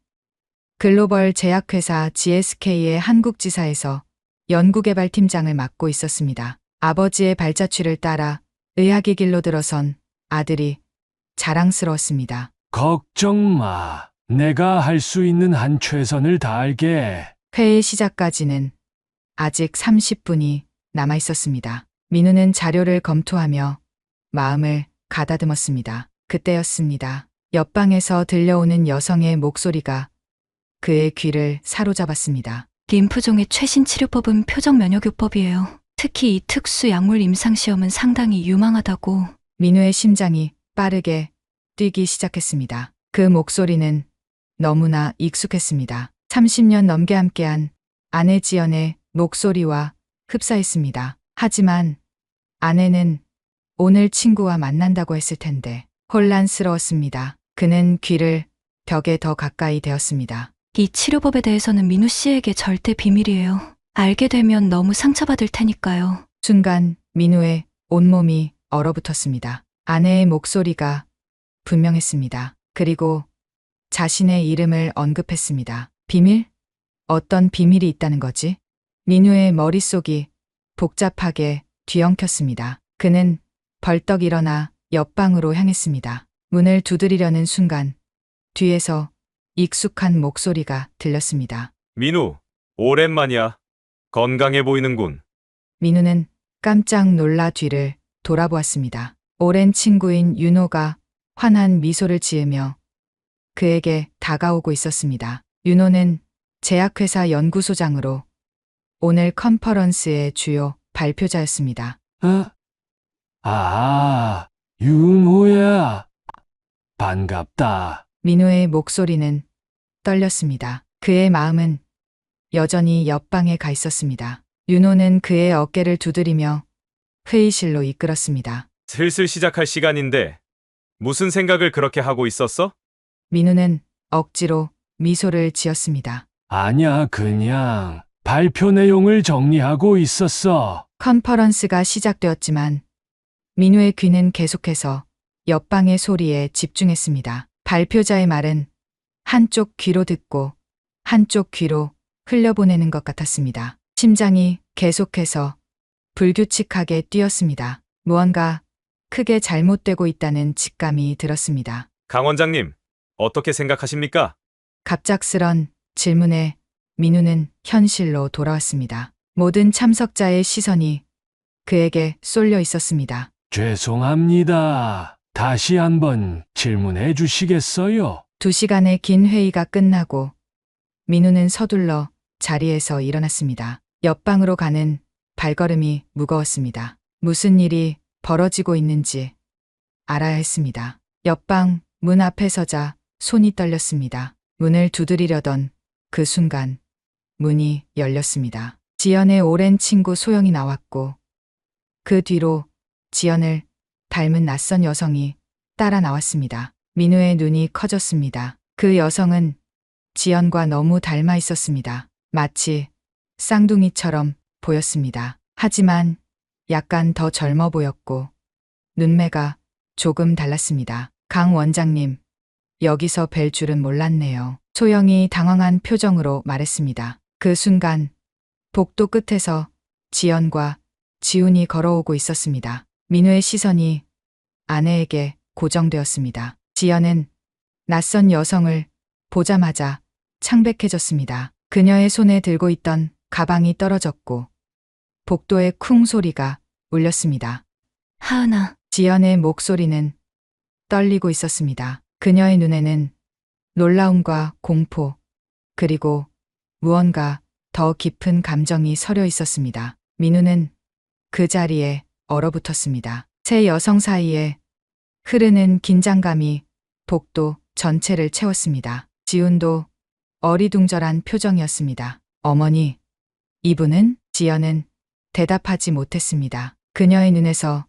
글로벌 제약회사 GSK의 한국지사에서 연구개발팀장을 맡고 있었습니다. 아버지의 발자취를 따라 의학의 길로 들어선 아들이 자랑스러웠습니다. 걱정 마. 내가 할 수 있는 한 최선을 다할게. 회의 시작까지는 아직 30분이 남아 있었습니다. 민우는 자료를 검토하며 마음을 가다듬었습니다. 그때였습니다. 옆방에서 들려오는 여성의 목소리가 그의 귀를 사로잡았습니다. 림프종의 최신 치료법은 표적 면역요법이에요. 특히 이 특수 약물 임상시험은 상당히 유망하다고. 민우의 심장이 빠르게 뛰기 시작했습니다. 그 목소리는 너무나 익숙했습니다. 30년 넘게 함께한 아내 지연의 목소리와 흡사했습니다. 하지만 아내는 오늘 친구와 만난다고 했을 텐데 혼란스러웠습니다. 그는 귀를 벽에 더 가까이 대었습니다. 이 치료법에 대해서는 민우 씨에게 절대 비밀이에요. 알게 되면 너무 상처받을 테니까요. 순간 민우의 온몸이 얼어붙었습니다. 아내의 목소리가 분명했습니다. 그리고 자신의 이름을 언급했습니다. 비밀? 어떤 비밀이 있다는 거지? 민우의 머릿속이 복잡하게 뒤엉켰습니다. 그는 벌떡 일어나 옆방으로 향했습니다. 문을 두드리려는 순간 뒤에서 익숙한 목소리가 들렸습니다. 민우, 오랜만이야. 건강해 보이는군. 민우는 깜짝 놀라 뒤를 돌아보았습니다. 오랜 친구인 윤호가 환한 미소를 지으며 그에게 다가오고 있었습니다. 윤호는 제약회사 연구소장으로 오늘 컨퍼런스의 주요 발표자였습니다. 윤호야. 반갑다. 민호의 목소리는 떨렸습니다. 그의 마음은 여전히 옆방에 가 있었습니다. 윤호는 그의 어깨를 두드리며 회의실로 이끌었습니다. 슬슬 시작할 시간인데 무슨 생각을 그렇게 하고 있었어? 민호는 억지로 미소를 지었습니다. 아냐, 그냥 발표 내용을 정리하고 있었어. 컨퍼런스가 시작되었지만 민호의 귀는 계속해서 옆방의 소리에 집중했습니다. 발표자의 말은 한쪽 귀로 듣고 한쪽 귀로 흘려보내는 것 같았습니다. 심장이 계속해서 불규칙하게 뛰었습니다. 무언가 크게 잘못되고 있다는 직감이 들었습니다. 강 원장님, 어떻게 생각하십니까? 갑작스런 질문에 민우는 현실로 돌아왔습니다. 모든 참석자의 시선이 그에게 쏠려 있었습니다. 죄송합니다. 다시 한번 질문해 주시겠어요? 2시간의 긴 회의가 끝나고 민우는 서둘러 자리에서 일어났습니다. 옆방으로 가는 발걸음이 무거웠습니다. 무슨 일이 벌어지고 있는지 알아야 했습니다. 옆방 문 앞에 서자 손이 떨렸습니다. 문을 두드리려던 그 순간 문이 열렸습니다. 지연의 오랜 친구 소영이 나왔고 그 뒤로 지연을 닮은 낯선 여성이 따라 나왔습니다. 민우의 눈이 커졌습니다. 그 여성은 지연과 너무 닮아 있었습니다. 마치 쌍둥이처럼 보였습니다. 하지만 약간 더 젊어 보였고 눈매가 조금 달랐습니다. 강 원장님, 여기서 뵐 줄은 몰랐네요. 소영이 당황한 표정으로 말했습니다. 그 순간 복도 끝에서 지연과 지훈이 걸어오고 있었습니다. 민우의 시선이 아내에게 고정되었습니다. 지연은 낯선 여성을 보자마자 창백해졌습니다. 그녀의 손에 들고 있던 가방이 떨어졌고 복도에 쿵 소리가 울렸습니다. 하은아, 지연의 목소리는 떨리고 있었습니다. 그녀의 눈에는 놀라움과 공포, 그리고 무언가 더 깊은 감정이 서려 있었습니다. 민우는 그 자리에 얼어붙었습니다. 세 여성 사이에 흐르는 긴장감이 복도 전체를 채웠습니다. 지훈도 어리둥절한 표정이었습니다. 어머니, 이분은? 지연은 대답하지 못했습니다. 그녀의 눈에서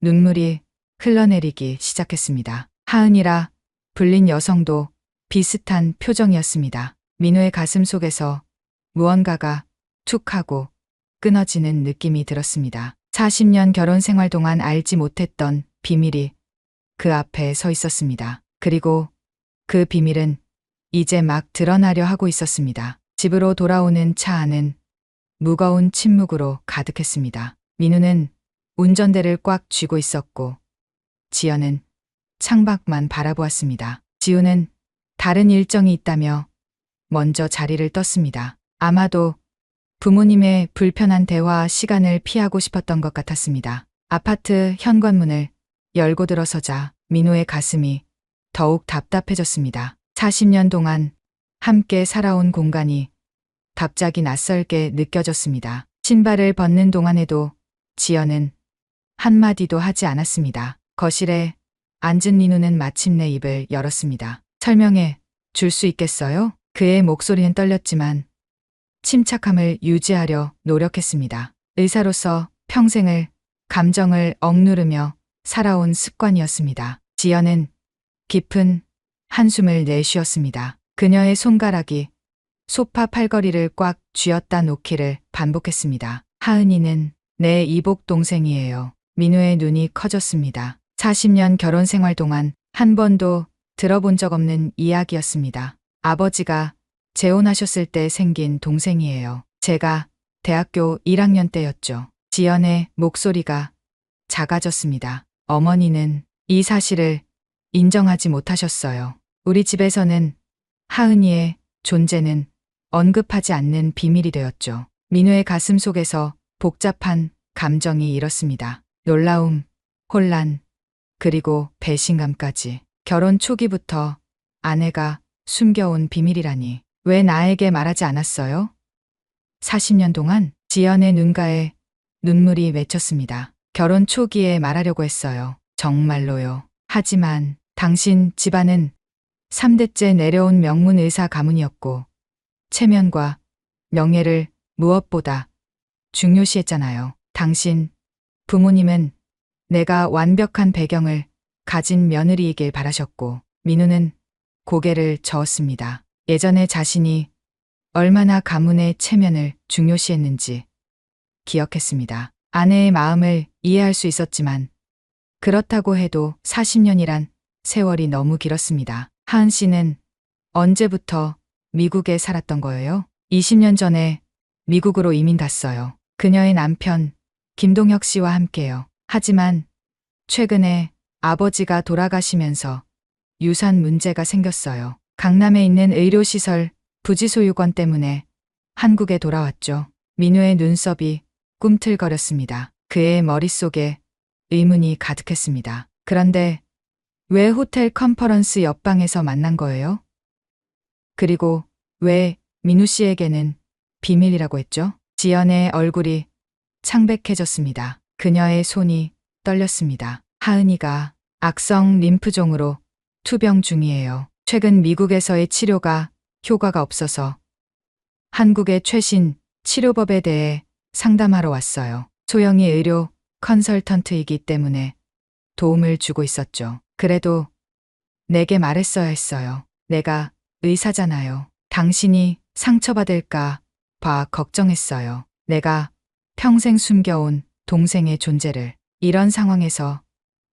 눈물이 흘러내리기 시작했습니다. 하은이라 불린 여성도 비슷한 표정이었습니다. 민우의 가슴 속에서 무언가가 툭 하고 끊어지는 느낌이 들었습니다. 40년 결혼 생활 동안 알지 못했던 비밀이 그 앞에 서 있었습니다. 그리고 그 비밀은 이제 막 드러나려 하고 있었습니다. 집으로 돌아오는 차 안은 무거운 침묵으로 가득했습니다. 민우는 운전대를 꽉 쥐고 있었고 지연은 창밖만 바라보았습니다. 지우는 다른 일정이 있다며 먼저 자리를 떴습니다. 아마도 부모님의 불편한 대화 시간을 피하고 싶었던 것 같았습니다. 아파트 현관문을 열고 들어서자 민우의 가슴이 더욱 답답해졌습니다. 40년 동안 함께 살아온 공간이 갑자기 낯설게 느껴졌습니다. 신발을 벗는 동안에도 지연은 한마디도 하지 않았습니다. 거실에 앉은 민우는 마침내 입을 열었습니다. 설명해 줄 수 있겠어요? 그의 목소리는 떨렸지만 침착함을 유지하려 노력했습니다. 의사로서 평생을 감정을 억누르며 살아온 습관이었습니다. 지연은 깊은 한숨을 내쉬었습니다. 그녀의 손가락이 소파 팔걸이를 꽉 쥐었다 놓기를 반복했습니다. 하은이는 내 이복 동생이에요. 민우의 눈이 커졌습니다. 40년 결혼 생활 동안 한 번도 들어본 적 없는 이야기였습니다. 아버지가 재혼하셨을 때 생긴 동생이에요. 제가 대학교 1학년 때였죠. 지연의 목소리가 작아졌습니다. 어머니는 이 사실을 인정하지 못하셨어요. 우리 집에서는 하은이의 존재는 언급하지 않는 비밀이 되었죠. 민우의 가슴 속에서 복잡한 감정이 일었습니다. 놀라움, 혼란, 그리고 배신감까지. 결혼 초기부터 아내가 숨겨온 비밀이라니. 왜 나에게 말하지 않았어요? 40년 동안 지연의 눈가에 눈물이 맺혔습니다. 결혼 초기에 말하려고 했어요. 정말로요. 하지만 당신 집안은 3대째 내려온 명문 의사 가문이었고 체면과 명예를 무엇보다 중요시했잖아요. 당신 부모님은 내가 완벽한 배경을 가진 며느리이길 바라셨고 민우는 고개를 저었습니다. 예전에 자신이 얼마나 가문의 체면을 중요시했는지 기억했습니다. 아내의 마음을 이해할 수 있었지만 그렇다고 해도 40년이란 세월이 너무 길었습니다. 하은 씨는 언제부터 미국에 살았던 거예요? 20년 전에 미국으로 이민 갔어요. 그녀의 남편 김동혁 씨와 함께요. 하지만 최근에 아버지가 돌아가시면서 유산 문제가 생겼어요. 강남에 있는 의료시설 부지 소유권 때문에 한국에 돌아왔죠. 민우의 눈썹이 꿈틀거렸습니다. 그의 머릿속에 의문이 가득했습니다. 그런데 왜 호텔 컨퍼런스 옆방에서 만난 거예요? 그리고 왜 민우 씨에게는 비밀이라고 했죠? 지연의 얼굴이 창백해졌습니다. 그녀의 손이 떨렸습니다. 하은이가 악성 림프종으로 투병 중이에요. 최근 미국에서의 치료가 효과가 없어서 한국의 최신 치료법에 대해 상담하러 왔어요. 소영이 의료 컨설턴트이기 때문에 도움을 주고 있었죠. 그래도 내게 말했어야 했어요. 내가 의사잖아요. 당신이 상처받을까 봐 걱정했어요. 내가 평생 숨겨온 동생의 존재를 이런 상황에서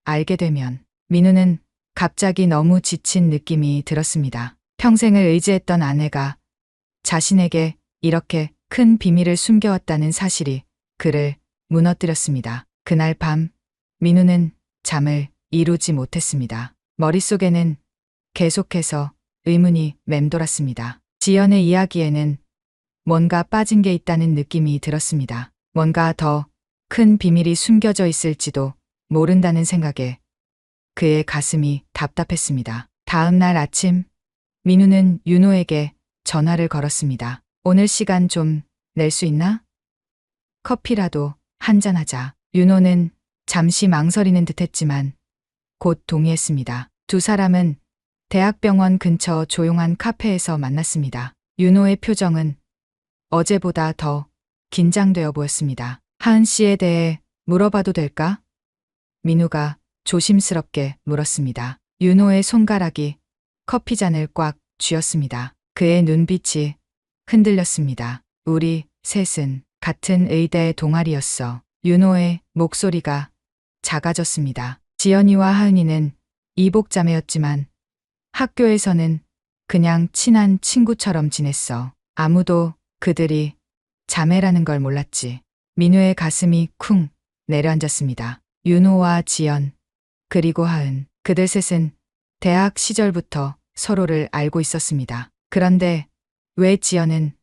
알게 되면 민우는 갑자기 너무 지친 느낌이 들었습니다. 평생을 의지했던 아내가 자신에게 이렇게 큰 비밀을 숨겨왔다는 사실이 그를 무너뜨렸습니다. 그날 밤 민우는 잠을 이루지 못했습니다. 머릿속에는 계속해서 의문이 맴돌았습니다. 지연의 이야기에는 뭔가 빠진 게 있다는 느낌이 들었습니다. 뭔가 더 큰 비밀이 숨겨져 있을지도 모른다는 생각에 그의 가슴이 답답했습니다. 다음 날 아침 민우는 윤호에게 전화를 걸었습니다. 오늘 시간 좀 낼 수 있나? 커피라도 한잔하자. 윤호는 잠시 망설이는 듯했지만 곧 동의했습니다. 두 사람은 대학병원 근처 조용한 카페에서 만났습니다. 윤호의 표정은 어제보다 더 긴장되어 보였습니다. 하은 씨에 대해 물어봐도 될까? 민우가 조심스럽게 물었습니다. 윤호의 손가락이 커피잔을 꽉 쥐었습니다. 그의 눈빛이 흔들렸습니다. 우리 셋은 같은 의대 동아리였어. 윤호의 목소리가 작아졌습니다. 지연이와 하은이는 이복자매였지만 학교에서는 그냥 친한 친구처럼 지냈어. 아무도 그들이 자매라는 걸 몰랐지. 민우의 가슴이 쿵 내려앉았습니다. 윤호와 지연, 그리고 하은, 그들 셋은 대학 시절부터 서로를 알고 있었습니다. 그런데 왜 지연은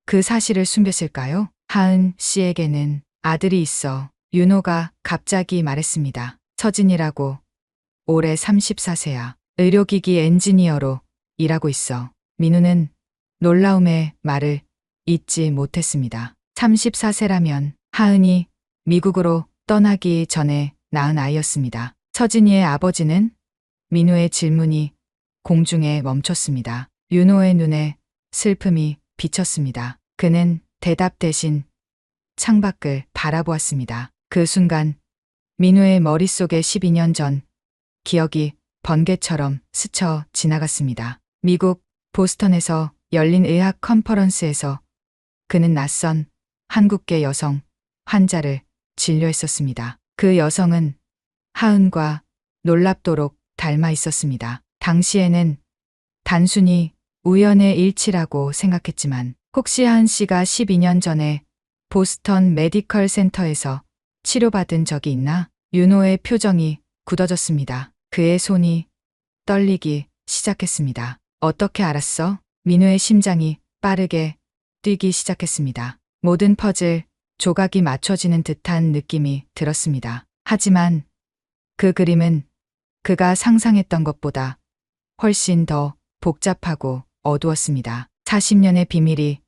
그 사실을 숨겼을까요? 하은 씨에게는 아들이 있어. 윤호가 갑자기 말했습니다. 서진이라고. 올해 34세야. 의료기기 엔지니어로 일하고 있어. 민우는 놀라움의 말을 잊지 못했습니다. 34세라면 하은이 미국으로 떠나기 전에 낳은 아이였습니다. 서진이의 아버지는? 민우의 질문이 공중에 멈췄습니다. 윤호의 눈에 슬픔이 비쳤습니다. 그는 대답 대신 창밖을 바라보았습니다. 그 순간 민우의 머릿속에 12년 전 기억이 번개처럼 스쳐 지나갔습니다. 미국 보스턴에서 열린 의학 컨퍼런스에서 그는 낯선 한국계 여성 환자를 진료했었습니다. 그 여성은 하은과 놀랍도록 닮아 있었습니다. 당시에는 단순히 우연의 일치라고 생각했지만 혹시 하은 씨가 12년 전에 보스턴 메디컬 센터에서 치료받은 적이 있나? 윤호의 표정이 굳어졌습니다. 그의 손이 떨리기 시작했습니다. 어떻게 알았어? 민우의 심장이 빠르게 뛰기 시작했습니다. 모든 퍼즐 조각이 맞춰지는 듯한 느낌이 들었습니다. 하지만 그 그림은 그가 상상했던 것보다 훨씬 더 복잡하고 어두웠습니다. 40년의 비밀이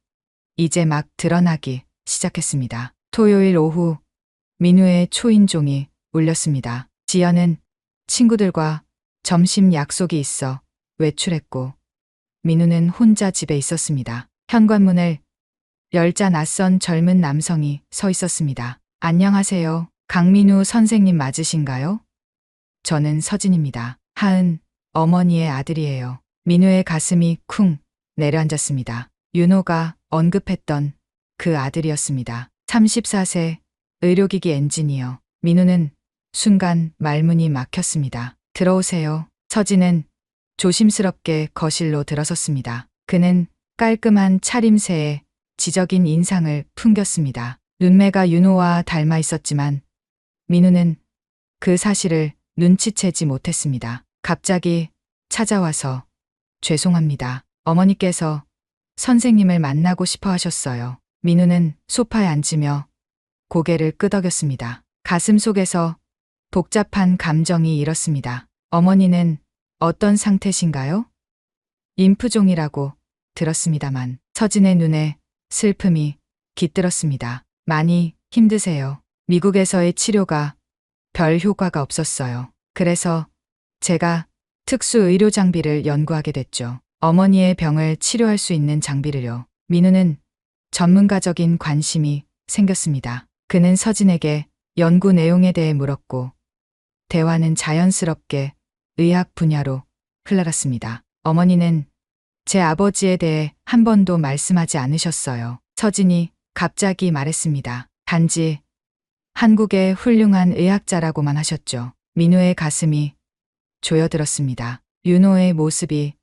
이제 막 드러나기 시작했습니다. 토요일 오후 민우의 초인종이 울렸습니다. 지연은 친구들과 점심 약속이 있어 외출했고 민우는 혼자 집에 있었습니다. 현관문을 열자 낯선 젊은 남성이 서 있었습니다. 안녕하세요. 강민우 선생님 맞으신가요? 저는 서진입니다. 하은 어머니의 아들이에요. 민우의 가슴이 쿵 내려앉았습니다. 윤호가 언급했던 그 아들이었습니다. 34세 의료기기 엔지니어. 민우는 순간 말문이 막혔습니다. 들어오세요. 서진은 조심스럽게 거실로 들어섰습니다. 그는 깔끔한 차림새에 지적인 인상을 풍겼습니다. 눈매가 윤호와 닮아 있었지만 민우는 그 사실을 눈치채지 못했습니다. 갑자기 찾아와서 죄송합니다. 어머니께서 선생님을 만나고 싶어 하셨어요. 민우는 소파에 앉으며 고개를 끄덕였습니다. 가슴 속에서 복잡한 감정이 일었습니다. 어머니는 어떤 상태신가요? 임프종이라고 들었습니다만 서진의 눈에 슬픔이 깃들었습니다. 많이 힘드세요. 미국에서의 치료가 별 효과가 없었어요. 그래서 제가 특수 의료 장비를 연구하게 됐죠. 어머니의 병을 치료할 수 있는 장비를요. 민우는 전문가적인 관심이 생겼습니다. 그는 서진에게 연구 내용에 대해 물었고 대화는 자연스럽게 의학 분야로 흘러갔습니다. 어머니는 제 아버지에 대해 한 번도 말씀하지 않으셨어요. 서진이 갑자기 말했습니다. 단지 한국의 훌륭한 의학자라고만 하셨죠. 민우의 가슴이 조여들었습니다. 윤호의 모습이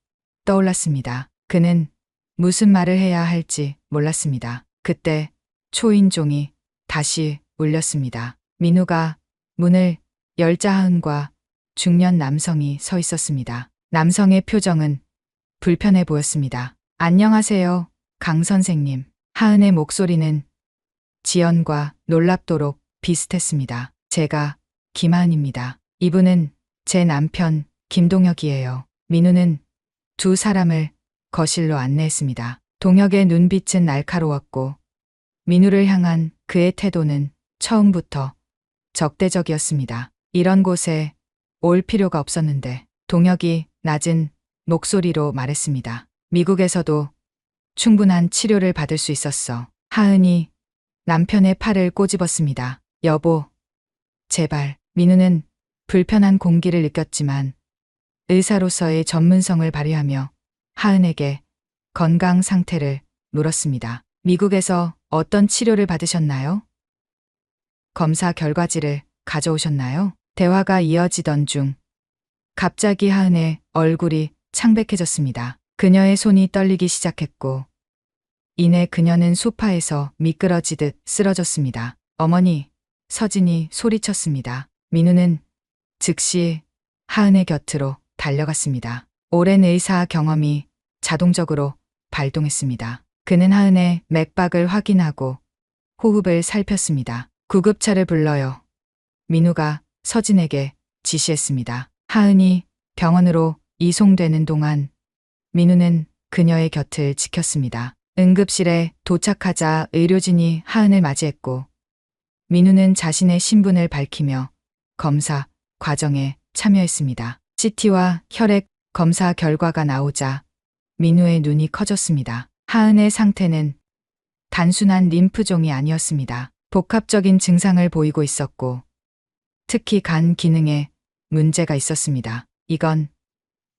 떠올랐습니다. 그는 무슨 말을 해야 할지 몰랐습니다. 그때 초인종이 다시 울렸습니다. 민우가 문을 열자 하은과 중년 남성이 서 있었습니다. 남성의 표정은 불편해 보였습니다. 안녕하세요, 강 선생님. 하은의 목소리는 지연과 놀랍도록 비슷했습니다. 제가 김하은입니다. 이분은 제 남편 김동혁이에요. 민우는 두 사람을 거실로 안내했습니다. 동혁의 눈빛은 날카로웠고 민우를 향한 그의 태도는 처음부터 적대적이었습니다. 이런 곳에 올 필요가 없었는데 동혁이 낮은 목소리로 말했습니다. 미국에서도 충분한 치료를 받을 수 있었어. 하은이 남편의 팔을 꼬집었습니다. 여보, 제발. 민우는 불편한 공기를 느꼈지만 의사로서의 전문성을 발휘하며 하은에게 건강 상태를 물었습니다. 미국에서 어떤 치료를 받으셨나요? 검사 결과지를 가져오셨나요? 대화가 이어지던 중 갑자기 하은의 얼굴이 창백해졌습니다. 그녀의 손이 떨리기 시작했고 이내 그녀는 소파에서 미끄러지듯 쓰러졌습니다. 어머니, 서진이 소리쳤습니다. 민우는 즉시 하은의 곁으로 달려갔습니다. 오랜 의사 경험이 자동적으로 발동했습니다. 그는 하은의 맥박을 확인하고 호흡을 살폈습니다. 구급차를 불러요. 민우가 서진에게 지시했습니다. 하은이 병원으로 이송되는 동안 민우는 그녀의 곁을 지켰습니다. 응급실에 도착하자 의료진이 하은을 맞이했고 민우는 자신의 신분을 밝히며 검사 과정에 참여했습니다. CT와 혈액 검사 결과가 나오자 민우의 눈이 커졌습니다. 하은의 상태는 단순한 림프종이 아니었습니다. 복합적인 증상을 보이고 있었고 특히 간 기능에 문제가 있었습니다. 이건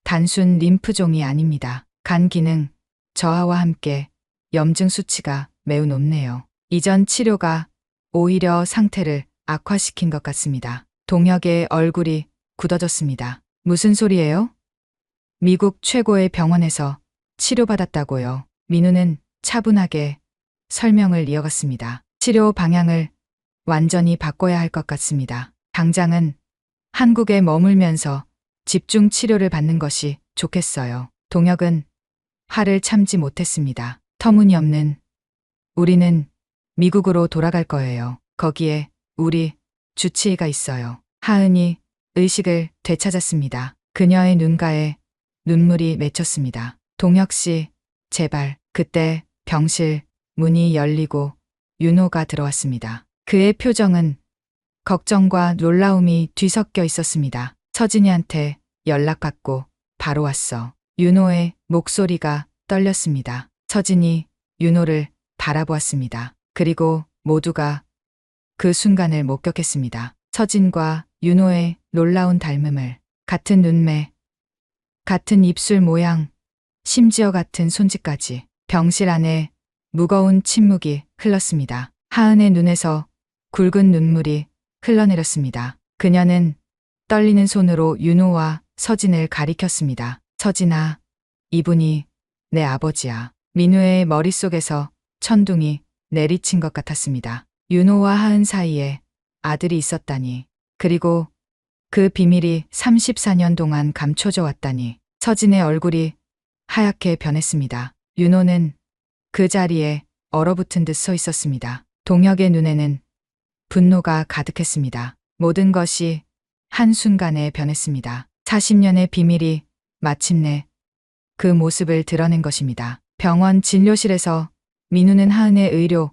단순 림프종이 아닙니다. 간 기능 저하와 함께 염증 수치가 매우 높네요. 이전 치료가 오히려 상태를 악화시킨 것 같습니다. 동혁의 얼굴이 굳어졌습니다. 무슨 소리예요? 미국 최고의 병원에서 치료받았다고요. 민우는 차분하게 설명을 이어갔습니다. 치료 방향을 완전히 바꿔야 할 것 같습니다. 당장은 한국에 머물면서 집중 치료를 받는 것이 좋겠어요. 동혁은 화를 참지 못했습니다. 터무니없는 우리는 미국으로 돌아갈 거예요. 거기에 우리 주치의가 있어요. 하은이 의식을 되찾았습니다. 그녀의 눈가에 눈물이 맺혔습니다. 동혁 씨, 제발. 그때 병실 문이 열리고 윤호가 들어왔습니다. 그의 표정은 걱정과 놀라움이 뒤섞여 있었습니다. 서진이한테 연락받고 바로 왔어. 윤호의 목소리가 떨렸습니다. 서진이 윤호를 바라보았습니다. 그리고 모두가 그 순간을 목격했습니다. 서진과 윤호의 놀라운 닮음을, 같은 눈매, 같은 입술 모양, 심지어 같은 손짓까지. 병실 안에 무거운 침묵이 흘렀습니다. 하은의 눈에서 굵은 눈물이 흘러내렸습니다. 그녀는 떨리는 손으로 윤호와 서진을 가리켰습니다. 서진아, 이분이 내 아버지야. 민우의 머릿속에서 천둥이 내리친 것 같았습니다. 윤호와 하은 사이에 아들이 있었다니. 그리고 그 비밀이 34년 동안 감춰져 왔다니. 서진의 얼굴이 하얗게 변했습니다. 윤호는 그 자리에 얼어붙은 듯 서 있었습니다. 동혁의 눈에는 분노가 가득했습니다. 모든 것이 한순간에 변했습니다. 40년의 비밀이 마침내 그 모습을 드러낸 것입니다. 병원 진료실에서 민우는 하은의 의료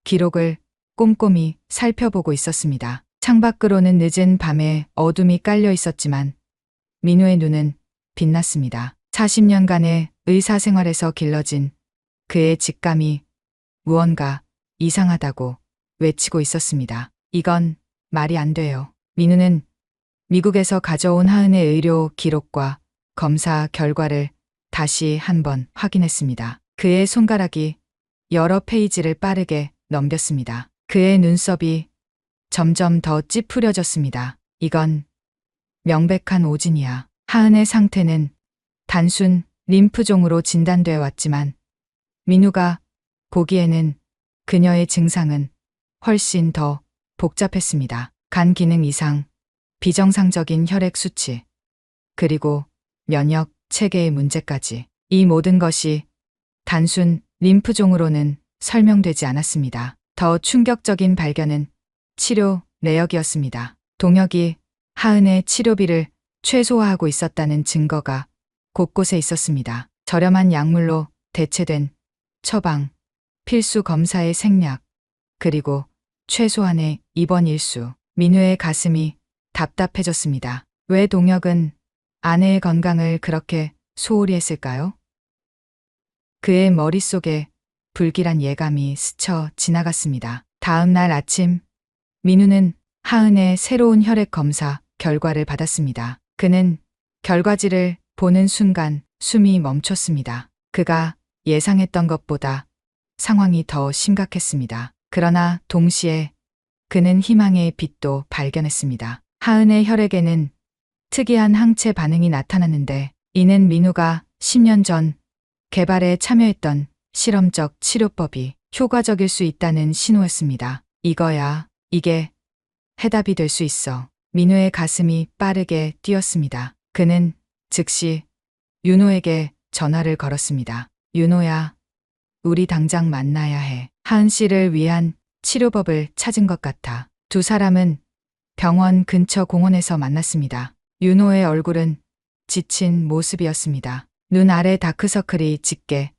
기록을 꼼꼼히 살펴보고 있었습니다. 창밖으로는 늦은 밤에 어둠이 깔려 있었지만 민우의 눈은 빛났습니다. 40년간의 의사 생활에서 길러진 그의 직감이 무언가 이상하다고 외치고 있었습니다. 이건 말이 안 돼요. 민우는 미국에서 가져온 하은의 의료 기록과 검사 결과를 다시 한번 확인했습니다. 그의 손가락이 여러 페이지를 빠르게 넘겼습니다. 그의 눈썹이 점점 더 찌푸려졌습니다. 이건 명백한 오진이야. 하은의 상태는 단순 림프종으로 진단되어 왔지만 민우가 보기에는 그녀의 증상은 훨씬 더 복잡했습니다. 간 기능 이상, 비정상적인 혈액 수치, 그리고 면역 체계의 문제까지. 이 모든 것이 단순 림프종으로는 설명되지 않았습니다. 더 충격적인 발견은 치료 내역이었습니다. 동혁이 하은의 치료비를 최소화하고 있었다는 증거가 곳곳에 있었습니다. 저렴한 약물로 대체된 처방, 필수 검사의 생략, 그리고 최소한의 입원 일수. 민우의 가슴이 답답해졌습니다. 왜 동혁은 아내의 건강을 그렇게 소홀히 했을까요? 그의 머릿속에 불길한 예감이 스쳐 지나갔습니다. 다음 날 아침, 민우는 하은의 새로운 혈액 검사 결과를 받았습니다. 그는 결과지를 보는 순간 숨이 멈췄습니다. 그가 예상했던 것보다 상황이 더 심각했습니다. 그러나 동시에 그는 희망의 빛도 발견했습니다. 하은의 혈액에는 특이한 항체 반응이 나타났는데 이는 민우가 10년 전 개발에 참여했던 실험적 치료법이 효과적일 수 있다는 신호였습니다. 이거야, 이게 해답이 될 수 있어. 민우의 가슴이 빠르게 뛰었습니다. 그는 즉시 윤호에게 전화를 걸었습니다. 윤호야, 우리 당장 만나야 해. 하은 씨를 위한 치료법을 찾은 것 같아. 두 사람은 병원 근처 공원에서 만났습니다. 윤호의 얼굴은 지친 모습이었습니다. 눈 아래 다크서클이 짙게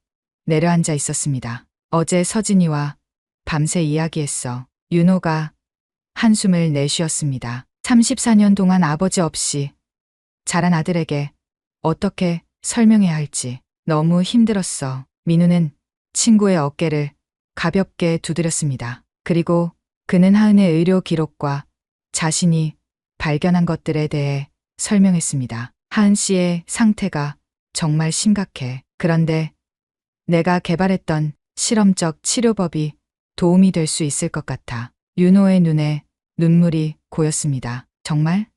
내려앉아 있었습니다. 어제 서진이와 밤새 이야기했어. 윤호가 한숨을 내쉬었습니다. 34년 동안 아버지 없이 자란 아들에게 어떻게 설명해야 할지 너무 힘들었어. 민우는 친구의 어깨를 가볍게 두드렸습니다. 그리고 그는 하은의 의료 기록과 자신이 발견한 것들에 대해 설명했습니다. 하은 씨의 상태가 정말 심각해. 그런데 내가 개발했던 실험적 치료법이 도움이 될 수 있을 것 같아. 윤호의 눈에 눈물이 고였습니다. 정말?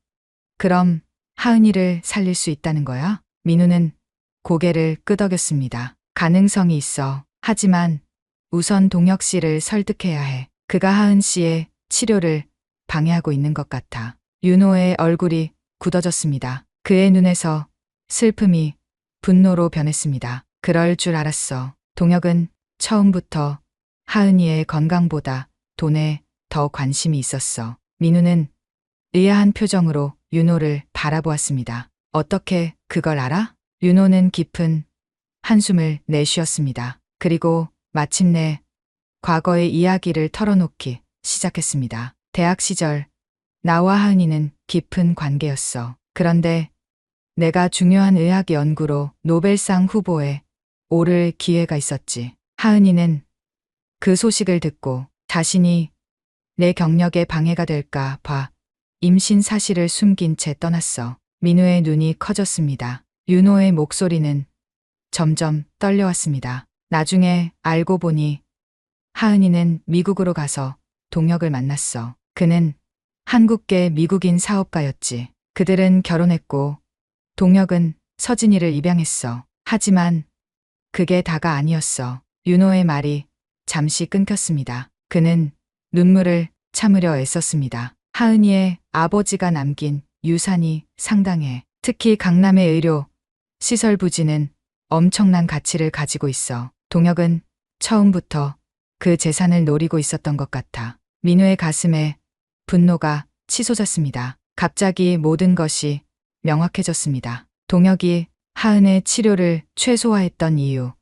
그럼 하은이를 살릴 수 있다는 거야? 민우는 고개를 끄덕였습니다. 가능성이 있어. 하지만 우선 동혁 씨를 설득해야 해. 그가 하은 씨의 치료를 방해하고 있는 것 같아. 윤호의 얼굴이 굳어졌습니다. 그의 눈에서 슬픔이 분노로 변했습니다. 그럴 줄 알았어. 동혁은 처음부터 하은이의 건강보다 돈에 더 관심이 있었어. 민우는 의아한 표정으로 윤호를 바라보았습니다. 어떻게 그걸 알아? 윤호는 깊은 한숨을 내쉬었습니다. 그리고 마침내 과거의 이야기를 털어놓기 시작했습니다. 대학 시절 나와 하은이는 깊은 관계였어. 그런데 내가 중요한 의학 연구로 노벨상 후보에 오를 기회가 있었지. 하은이는 그 소식을 듣고 자신이 내 경력에 방해가 될까 봐 임신 사실을 숨긴 채 떠났어. 민우의 눈이 커졌습니다. 윤호의 목소리는 점점 떨려왔습니다. 나중에 알고 보니 하은이는 미국으로 가서 동혁을 만났어. 그는 한국계 미국인 사업가였지. 그들은 결혼했고 동혁은 서진이를 입양했어. 하지만 그게 다가 아니었어. 윤호의 말이 잠시 끊겼습니다. 그는 눈물을 참으려 애썼습니다. 하은이의 아버지가 남긴 유산이 상당해. 특히 강남의 의료 시설 부지는 엄청난 가치를 가지고 있어. 동혁은 처음부터 그 재산을 노리고 있었던 것 같아. 민우의 가슴에 분노가 치솟았습니다. 갑자기 모든 것이 명확해졌습니다. 동혁이 하은의 치료를 최소화했던 이유,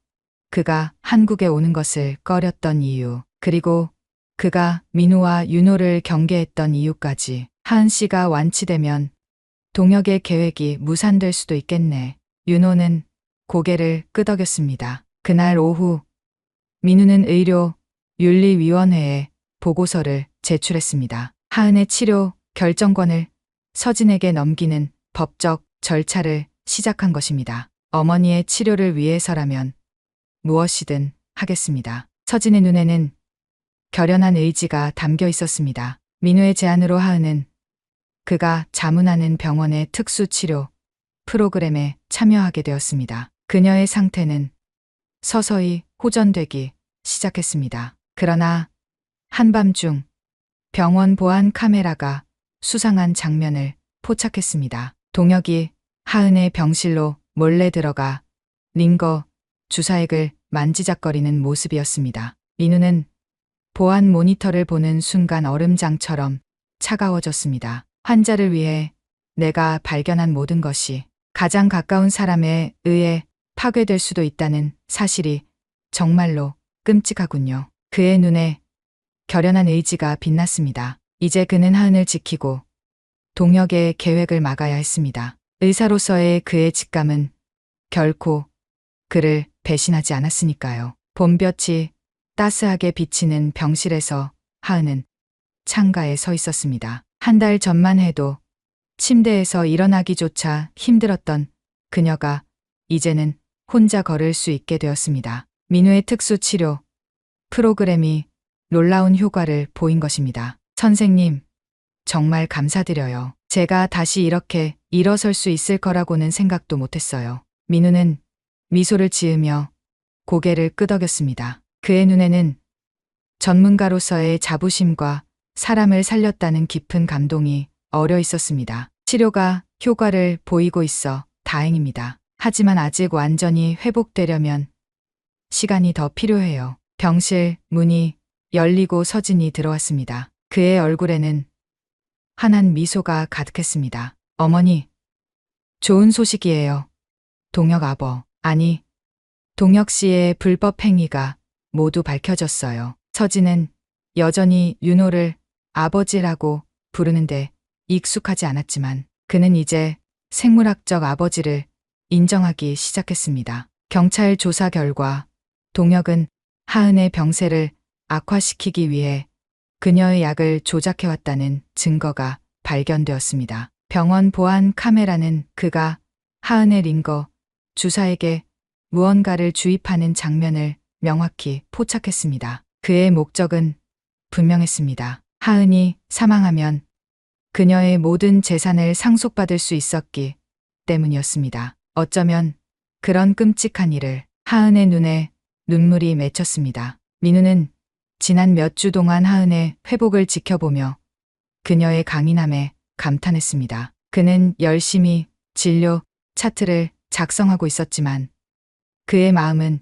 그가 한국에 오는 것을 꺼렸던 이유, 그리고 그가 민우와 윤호를 경계했던 이유까지. 하은 씨가 완치되면 동혁의 계획이 무산될 수도 있겠네. 윤호는 고개를 끄덕였습니다. 그날 오후 민우는 의료 윤리위원회에 보고서를 제출했습니다. 하은의 치료 결정권을 서진에게 넘기는 법적 절차를 시작한 것입니다. 어머니의 치료를 위해서라면 무엇이든 하겠습니다. 서진의 눈에는 결연한 의지가 담겨 있었습니다. 민우의 제안으로 하은은 그가 자문하는 병원의 특수치료 프로그램에 참여하게 되었습니다. 그녀의 상태는 서서히 호전되기 시작했습니다. 그러나 한밤중 병원 보안 카메라가 수상한 장면을 포착했습니다. 동혁이 하은의 병실로 몰래 들어가 링거 주사액을 만지작거리는 모습이었습니다. 민우는 보안 모니터를 보는 순간 얼음장처럼 차가워졌습니다. 환자를 위해 내가 발견한 모든 것이 가장 가까운 사람에 의해 파괴될 수도 있다는 사실이 정말로 끔찍하군요. 그의 눈에 결연한 의지가 빛났습니다. 이제 그는 하은을 지키고 동혁의 계획을 막아야 했습니다. 의사로서의 그의 직감은 결코 그를 배신하지 않았으니까요. 봄볕이 따스하게 비치는 병실에서 하은은 창가에 서 있었습니다. 한 달 전만 해도 침대에서 일어나기조차 힘들었던 그녀가 이제는 혼자 걸을 수 있게 되었습니다. 민우의 특수치료 프로그램이 놀라운 효과를 보인 것입니다. 선생님, 정말 감사드려요. 제가 다시 이렇게 일어설 수 있을 거라고는 생각도 못했어요. 민우는 미소를 지으며 고개를 끄덕였습니다. 그의 눈에는 전문가로서의 자부심과 사람을 살렸다는 깊은 감동이 어려 있었습니다. 치료가 효과를 보이고 있어 다행입니다. 하지만 아직 완전히 회복되려면 시간이 더 필요해요. 병실 문이 열리고 서진이 들어왔습니다. 그의 얼굴에는 환한 미소가 가득했습니다. 어머니, 좋은 소식이에요. 동혁 아버, 아니, 동혁 씨의 불법 행위가 모두 밝혀졌어요. 서진은 여전히 윤호를 아버지라고 부르는데 익숙하지 않았지만 그는 이제 생물학적 아버지를 인정하기 시작했습니다. 경찰 조사 결과 동혁은 하은의 병세를 악화시키기 위해 그녀의 약을 조작해왔다는 증거가 발견되었습니다. 병원 보안 카메라는 그가 하은의 링거 주사에게 무언가를 주입하는 장면을 명확히 포착했습니다. 그의 목적은 분명했습니다. 하은이 사망하면 그녀의 모든 재산을 상속받을 수 있었기 때문이었습니다. 어쩌면 그런 끔찍한 일을. 하은의 눈에 눈물이 맺혔습니다. 민우는 지난 몇 주 동안 하은의 회복을 지켜보며 그녀의 강인함에 감탄했습니다. 그는 열심히 진료 차트를 작성하고 있었지만 그의 마음은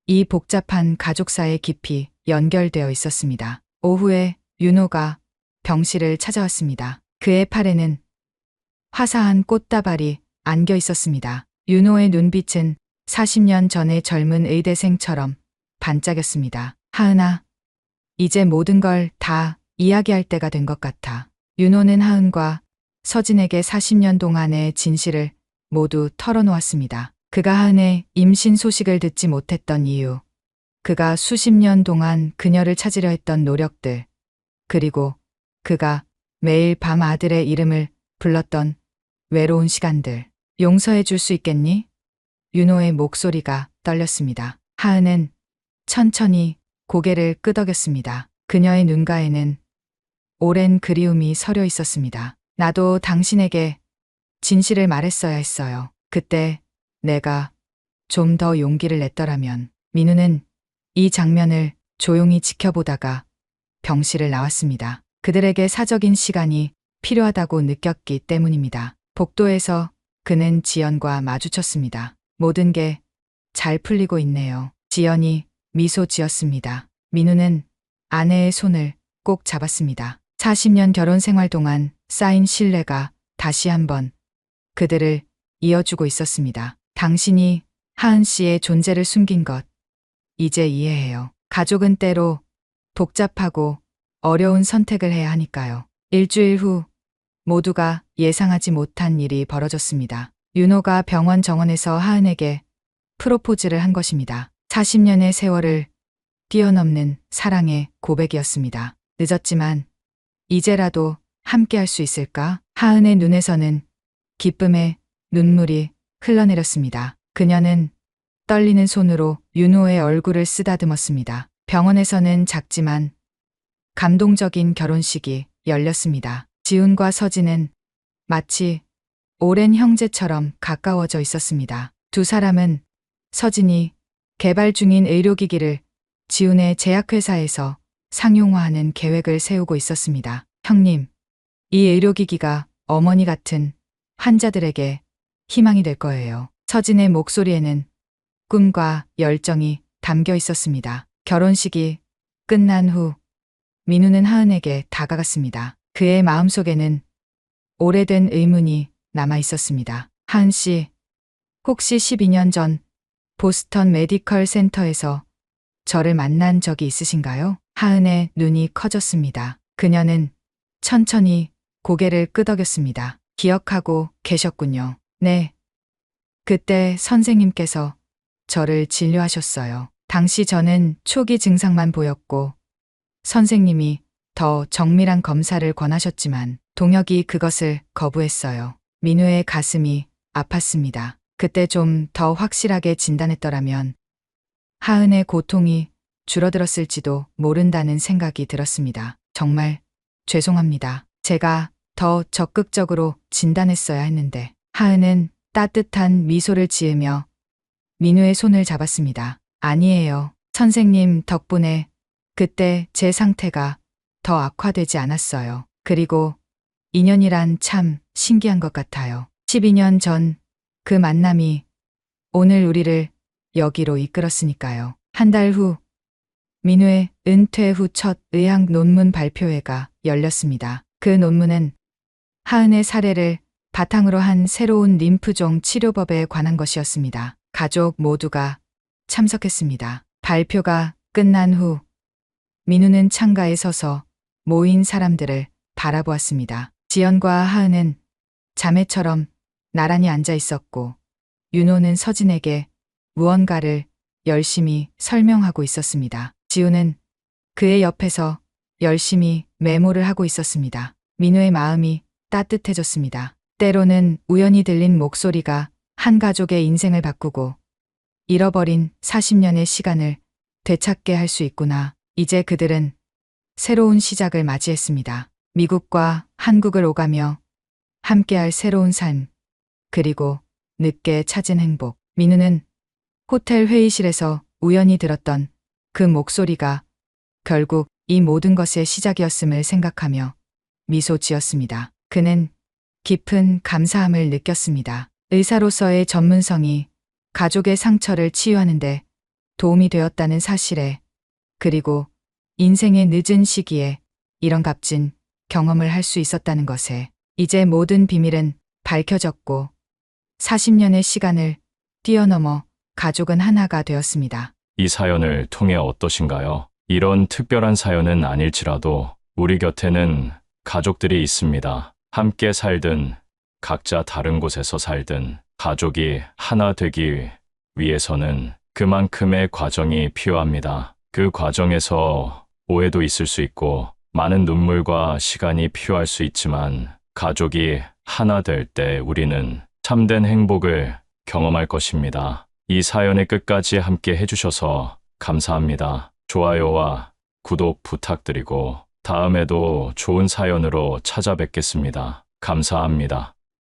이 복잡한 가족사에 깊이 연결되어 있었습니다. 오후에 윤호가 병실을 찾아왔습니다. 그의 팔에는 화사한 꽃다발이 안겨 있었습니다. 윤호의 눈빛은 40년 전의 젊은 의대생처럼 반짝였습니다. 하은아, 이제 모든 걸 다 이야기할 때가 된 것 같아. 윤호는 하은과 서진에게 40년 동안의 진실을 모두 털어놓았습니다. 그가 하은의 임신 소식을 듣지 못했던 이유, 그가 수십 년 동안 그녀를 찾으려 했던 노력들, 그리고 그가 매일 밤 아들의 이름을 불렀던 외로운 시간들. 용서해 줄 수 있겠니? 윤호의 목소리가 떨렸습니다. 하은은 천천히 고개를 끄덕였습니다. 그녀의 눈가에는 오랜 그리움이 서려 있었습니다. 나도 당신에게 진실을 말했어야 했어요. 그때 내가 좀 더 용기를 냈더라면. 민우는 이 장면을 조용히 지켜보다가 병실을 나왔습니다. 그들에게 사적인 시간이 필요하다고 느꼈기 때문입니다. 복도에서 그는 지연과 마주쳤습니다. 모든 게 잘 풀리고 있네요. 지연이 미소 지었습니다. 민우는 아내의 손을 꼭 잡았습니다. 40년 결혼 생활 동안 쌓인 신뢰가 다시 한번 그들을 이어주고 있었습니다. 당신이 하은 씨의 존재를 숨긴 것, 이제 이해해요. 가족은 때로 복잡하고 어려운 선택을 해야 하니까요. 일주일 후 모두가 예상하지 못한 일이 벌어졌습니다. 윤호가 병원 정원에서 하은에게 프로포즈를 한 것입니다. 40년의 세월을 뛰어넘는 사랑의 고백이었습니다. 늦었지만 이제라도 함께 할 수 있을까? 하은의 눈에서는 기쁨의 눈물이 흘러내렸습니다. 그녀는 떨리는 손으로 윤호의 얼굴을 쓰다듬었습니다. 병원에서는 작지만 감동적인 결혼식이 열렸습니다. 지훈과 서진은 마치 오랜 형제처럼 가까워져 있었습니다. 두 사람은 서진이 개발 중인 의료기기를 지훈의 제약회사에서 상용화하는 계획을 세우고 있었습니다. 형님, 이 의료기기가 어머니 같은 환자들에게 희망이 될 거예요. 서진의 목소리에는 꿈과 열정이 담겨 있었습니다. 결혼식이 끝난 후 민우는 하은에게 다가갔습니다. 그의 마음속에는 오래된 의문이 남아 있었습니다. 하은 씨, 혹시 12년 전 보스턴 메디컬 센터에서 저를 만난 적이 있으신가요? 하은의 눈이 커졌습니다. 그녀는 천천히 고개를 끄덕였습니다. 기억하고 계셨군요. 네. 그때 선생님께서 저를 진료하셨어요. 당시 저는 초기 증상만 보였고 선생님이 더 정밀한 검사를 권하셨지만 동혁이 그것을 거부했어요. 민우의 가슴이 아팠습니다. 그때 좀 더 확실하게 진단했더라면 하은의 고통이 줄어들었을지도 모른다는 생각이 들었습니다. 정말 죄송합니다. 제가 더 적극적으로 진단했어야 했는데. 하은은 따뜻한 미소를 지으며 민우의 손을 잡았습니다. 아니에요. 선생님 덕분에 그때 제 상태가 더 악화되지 않았어요. 그리고 인연이란 참 신기한 것 같아요. 12년 전 그 만남이 오늘 우리를 여기로 이끌었으니까요. 한 달 후 민우의 은퇴 후 첫 의학 논문 발표회가 열렸습니다. 그 논문은 하은의 사례를 바탕으로 한 새로운 림프종 치료법에 관한 것이었습니다. 가족 모두가 참석했습니다. 발표가 끝난 후 민우는 창가에 서서 모인 사람들을 바라보았습니다. 지연과 하은은 자매처럼 나란히 앉아 있었고 윤호는 서진에게 무언가를 열심히 설명하고 있었습니다. 지우는 그의 옆에서 열심히 메모를 하고 있었습니다. 민우의 마음이 따뜻해졌습니다. 때로는 우연히 들린 목소리가 한 가족의 인생을 바꾸고 잃어버린 40년의 시간을 되찾게 할 수 있구나. 이제 그들은 새로운 시작을 맞이했습니다. 미국과 한국을 오가며 함께할 새로운 삶, 그리고 늦게 찾은 행복. 민우는 호텔 회의실에서 우연히 들었던 그 목소리가 결국 이 모든 것의 시작이었음을 생각하며 미소 지었습니다. 그는 깊은 감사함을 느꼈습니다. 의사로서의 전문성이 가족의 상처를 치유하는데 도움이 되었다는 사실에, 그리고 인생의 늦은 시기에 이런 값진 경험을 할 수 있었다는 것에 이제 모든 비밀은 밝혀졌고 40년의 시간을 뛰어넘어 가족은 하나가 되었습니다. 이 사연을 통해 어떠신가요? 이런 특별한 사연은 아닐지라도 우리 곁에는 가족들이 있습니다. 함께 살든 각자 다른 곳에서 살든 가족이 하나 되기 위해서는 그만큼의 과정이 필요합니다. 그 과정에서 오해도 있을 수 있고 많은 눈물과 시간이 필요할 수 있지만 가족이 하나 될 때 우리는 참된 행복을 경험할 것입니다. 이 사연의 끝까지 함께 해주셔서 감사합니다. 좋아요와 구독 부탁드리고 다음에도 좋은 사연으로 찾아뵙겠습니다. 감사합니다.